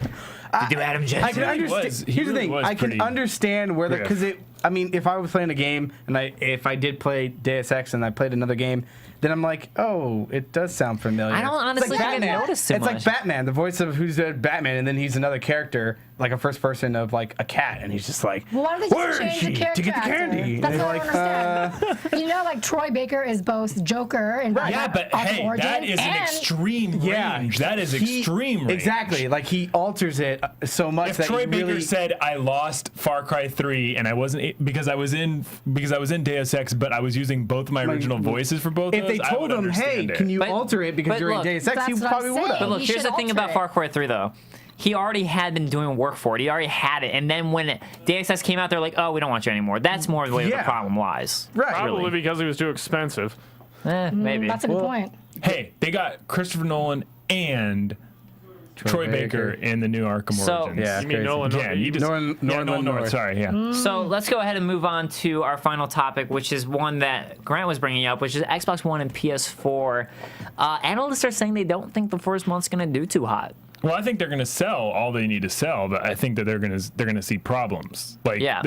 do Adam Jensen. I can He understand. was- he Here's the really thing. was I can pretty understand where because riff. I mean, if I was playing a game and if I did play Deus Ex and I played another game, then I'm like, oh, it does sound familiar. I don't honestly it's like think I Batman. noticed too It's much. like Batman, the voice of who's Batman, and then he's another character, like a first person of like a cat, and he's just like, Well, why don't they where just is change she the character to get the actor? candy? That's And what I you're don't understand. You know, like Troy Baker is both Joker and Yeah, but hey, Origin, that is an and extreme Yeah, range. That is extreme range. Exactly. Like he alters it so much If that Troy you Baker really, said I lost Far Cry 3 and I wasn't because I was in Deus Ex, but I was using both of my original voices for both. if they those, I told would him, hey, understand it. can you But- alter it because but you're in look, Deus Ex, he that's what probably I'm would saying. have. But look, You here's the should thing alter about it. Far Cry 3, though. He already had been doing work for it. He already had it. And then when Deus Ex came out, they're like, oh, we don't want you anymore. That's more the way the Yeah. problem lies. Right. Probably because he was too expensive. Maybe. That's a good point. Hey, they got Christopher Nolan and Troy Baker in the new Arkham So- Origins. Yeah, You mean crazy. Nolan? Yeah, you just Nolan Nolan North. Sorry, yeah. So let's go ahead and move on to our final topic, which is one that Grant was bringing up, which is Xbox One and PS4. Analysts are saying they don't think the first month's going to do too hot. Well, I think they're going to sell all they need to sell, but I think that they're going to see problems. Like, Yeah.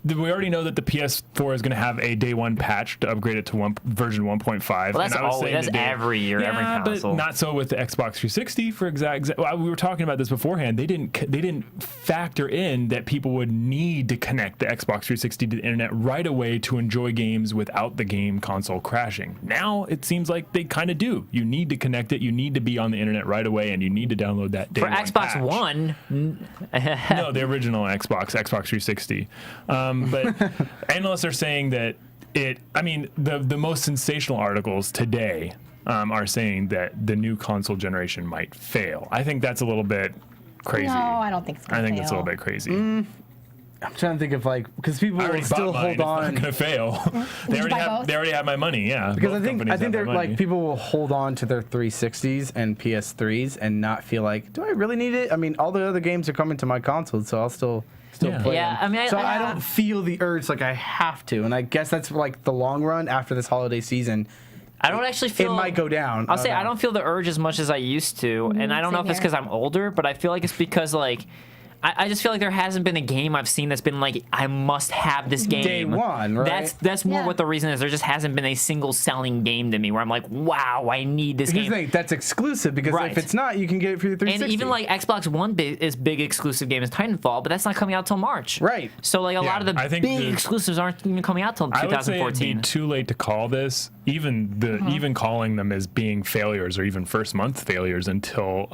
we already know that the PS4 is going to have a day one patch to upgrade it to version 1.5. Well, that's and I was always, saying that's today- every year, every Yeah, console. but not so with the Xbox 360. For well, we were talking about this beforehand. They didn't factor in that people would need to connect the Xbox 360 to the internet right away to enjoy games without the game console crashing. Now it seems like they kind of do. You need to connect it. You need to be on the internet right away, and you need to download that day For one Xbox patch. One, No, the original Xbox 360. But analysts are saying that the most sensational articles today are saying that the new console generation might fail. I think that's a little bit crazy. No, I don't think it's gonna I think it's a fail. little bit crazy. I'm trying to think of because people I will already still bought mine. hold It's not on. gonna fail. Did you buy both? They already have my money. Yeah, Because both I think companies have they're my money. like people will hold on to their 360s and PS3s and not feel like, do I really need it? I mean, all the other games are coming to my console, so I'll still Yeah. play Yeah, them. I mean, so I- I don't feel the urge like I have to, and I guess that's like the long run after this holiday season. I don't actually feel It might go down. I'll say I don't feel the urge as much as I used to, and I don't know if same it's here. because I'm older, but I feel like it's because like I just feel like there hasn't been a game I've seen that's been like I must have this game Day one, right? That's more Yeah. what the reason is. There just hasn't been a single selling game to me where I'm like, wow, I need this Here's game. the thing, that's exclusive because Right. if it's not, you can get it for your 360. And even like Xbox One is big exclusive game is Titanfall, but that's not coming out till March. Right. So like a lot of the I think big the- exclusives aren't even coming out till I would say it'd 2014. be too late to call this. Even calling them as being failures or even first month failures until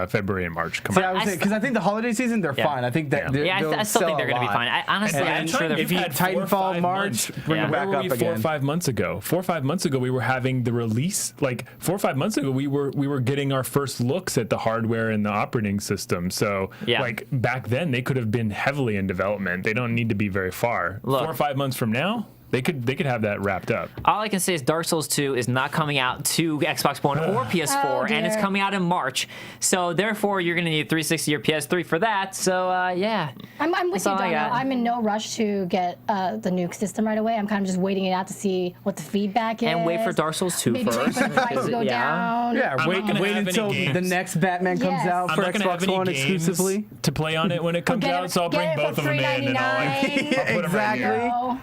February and March come See, out. because I think the holiday season they're Yeah. fine. I think that Yeah. they're- Yeah, they'll I still think sell they're a going to be lot. fine. Honestly, And I'm sure they're. if you had Titanfall March, bring it Where back were up we 4 or again. 5 months ago? 4 or 5 months ago, we were having the release. Like 4 or 5 months ago, we were getting our first looks at the hardware and the operating system. So, Yeah. like back then, they could have been heavily in development. They don't need to be very far. Look. 4 or 5 months from now, they could have that wrapped up. All I can say is Dark Souls 2 is not coming out to Xbox One or PS4, Oh, and it's dear. coming out in March. So therefore, you're going to need 360 or PS3 for that. So yeah. I'm with That's you, all I Donell. got. I'm in no rush to get the nuke system right away. I'm kind of just waiting it out to see what the feedback is. And wait for Dark Souls 2 Maybe wait first. for the price to go Yeah. down. Yeah, I'm wait not gonna have any until games. the next Batman comes Yes. out I'm for not gonna have Xbox any One games exclusively. to play on it when it comes Get out, it- so I'll bring get it both for of them in and I'll $3.99. put 'em right Exactly. here. No.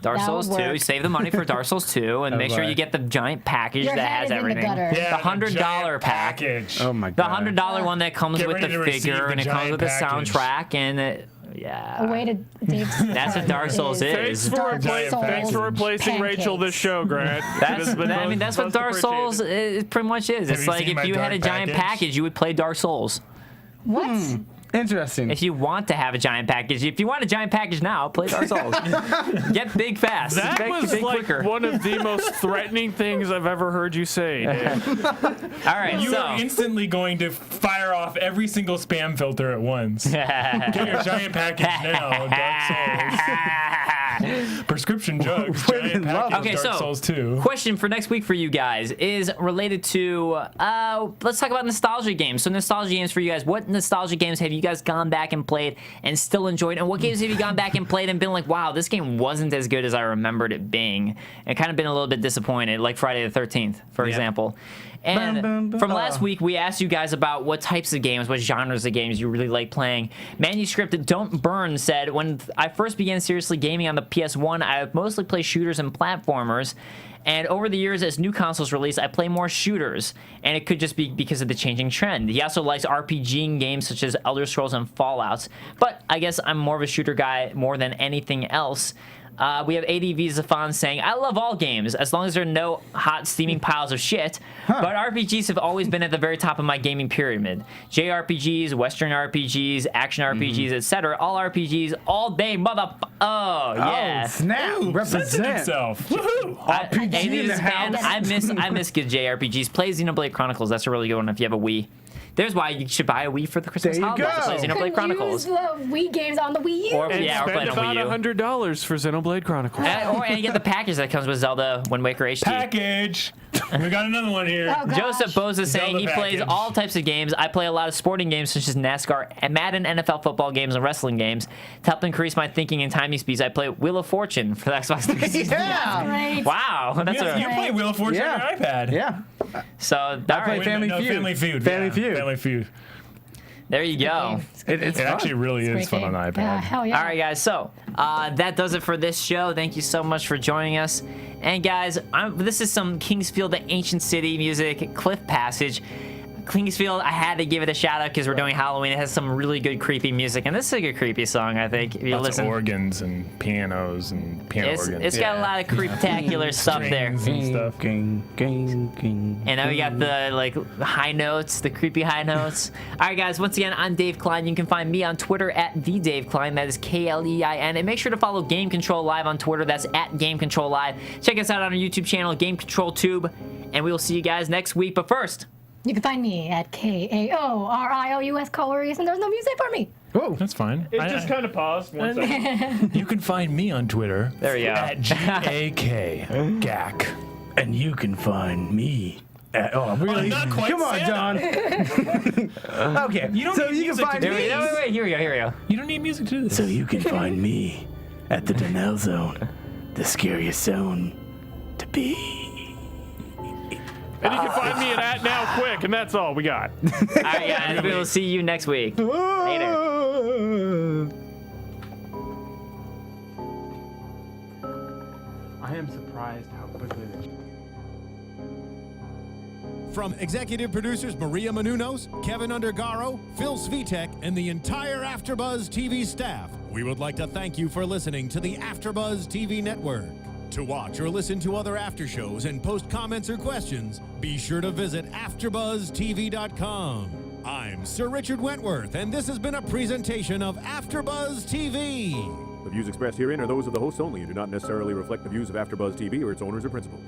Dark That Souls would 2, work. save the money for Dark Souls 2, and make sure boy. you get the giant package Your that head has is in the everything. gutter. Yeah, The $100 pack. package. Oh my The god. $100 one that comes Get with the ready to receive figure the and it comes giant with the package. soundtrack and yeah. A way to That's what Dark Souls is. Dark Giant Souls Thanks for replacing Rachel this pancakes. show, Grant. That's what Dark Souls pretty much is. It's you like seen if my you had a dark giant package? package, you would play Dark Souls. What? Interesting. If you want to have a giant package, if you want a giant package now, play Dark Souls. Get big fast. That Big- was big like quicker. one of the most threatening things I've ever heard you say, Dave. All right, You so are instantly going to fire off every single spam filter at once. Get your giant package now, Dark Souls. Prescription drugs, giant package, Okay, Dark so Souls 2. question for next week for you guys is related to let's talk about nostalgia games. So nostalgia games for you guys. What nostalgia games have you guys gone back and played and still enjoyed? And what games have you gone back and played and been like, wow, this game wasn't as good as I remembered it being, and kind of been a little bit disappointed, like Friday the 13th, for example. And from last week, we asked you guys about what types of games, what genres of games you really like playing. Manuscript Don't Burn said, when I first began seriously gaming on the PS1, I mostly play shooters and platformers. And over the years, as new consoles release, I play more shooters. And it could just be because of the changing trend. He also likes RPG games such as Elder Scrolls and Fallouts. But I guess I'm more of a shooter guy more than anything else. We have ADV Zafan saying, I love all games, as long as there are no hot steaming piles of shit. But RPGs have always been at the very top of my gaming pyramid. JRPGs, Western RPGs, action RPGs, etc. All RPGs, all day, Oh, yeah. Oh, snap. Censored Represent. himself. Woohoo! RPG ADV in the Zafan, house. I miss good JRPGs. Play Xenoblade Chronicles. That's a really good one if you have a Wii. There's why you should buy a Wii for the Christmas There you holidays. go. Play Xenoblade Could Chronicles. use the Wii games on the Wii U. Or, And yeah, or play spend it on about Wii U. $100 for Xenoblade Chronicles. And you get the package that comes with Zelda Wind Waker HD. Package. We got another one here. Oh, gosh. Joseph Boza saying Zelda he plays package. all types of games. I play a lot of sporting games such as NASCAR, and Madden, NFL football games, and wrestling games. To help increase my thinking and timing speeds, I play Wheel of Fortune for the Xbox 360. Yeah. Great. Wow, that's You play Wheel of Fortune on your iPad. Yeah. so. I All play right, Family No, Feud. Family Feud. Family yeah, Feud. Family Feud. there you go. It's It actually really is Great fun game. on iPad. Yeah, hell yeah. All right, guys. So that does it for this show. Thank you so much for joining us. And guys, this is some Kingsfield, the Ancient City music, Cliff Passage. Kingsfield, I had to give it a shout out because we're doing Halloween. It has some really good creepy music, and this is a good creepy song, I think. If you Lots listen, of organs and pianos and piano organs. it's got a lot of creeptacular stuff there. Strings and stuff. And then we got the like high notes, the creepy high notes. All right, guys. Once again, I'm Dave Klein. You can find me on Twitter at @TheDaveKlein. That is KLEIN. And make sure to follow Game Control Live on Twitter. That's @GameControlLive. Check us out on our YouTube channel, Game Control Tube, and we will see you guys next week. But first, You can find me at KAORIOUS Kaori, and there's no music for me. Oh, That's fine. It just kind of paused 1 second. You can find me on Twitter. There we go. At GAK. and you can find me at. Oh, really? not quite Come on, Santa. John. Okay. You don't so need you can music find to me. do this. wait. Here we go. You don't need music to do this. So you can find me at the Donell Zone, the scariest zone to be. And you can find me at @NowQuick, and that's all we got. All right, guys. We will see you next week. Later. I am surprised how quickly they. From executive producers Maria Menounos, Kevin Undergaro, Phil Svitek, and the entire AfterBuzz TV staff, we would like to thank you for listening to the AfterBuzz TV network. To watch or listen to other after shows and post comments or questions, be sure to visit AfterBuzzTV.com. I'm Sir Richard Wentworth, and this has been a presentation of AfterBuzz TV. The views expressed herein are those of the hosts only and do not necessarily reflect the views of AfterBuzz TV or its owners or principals.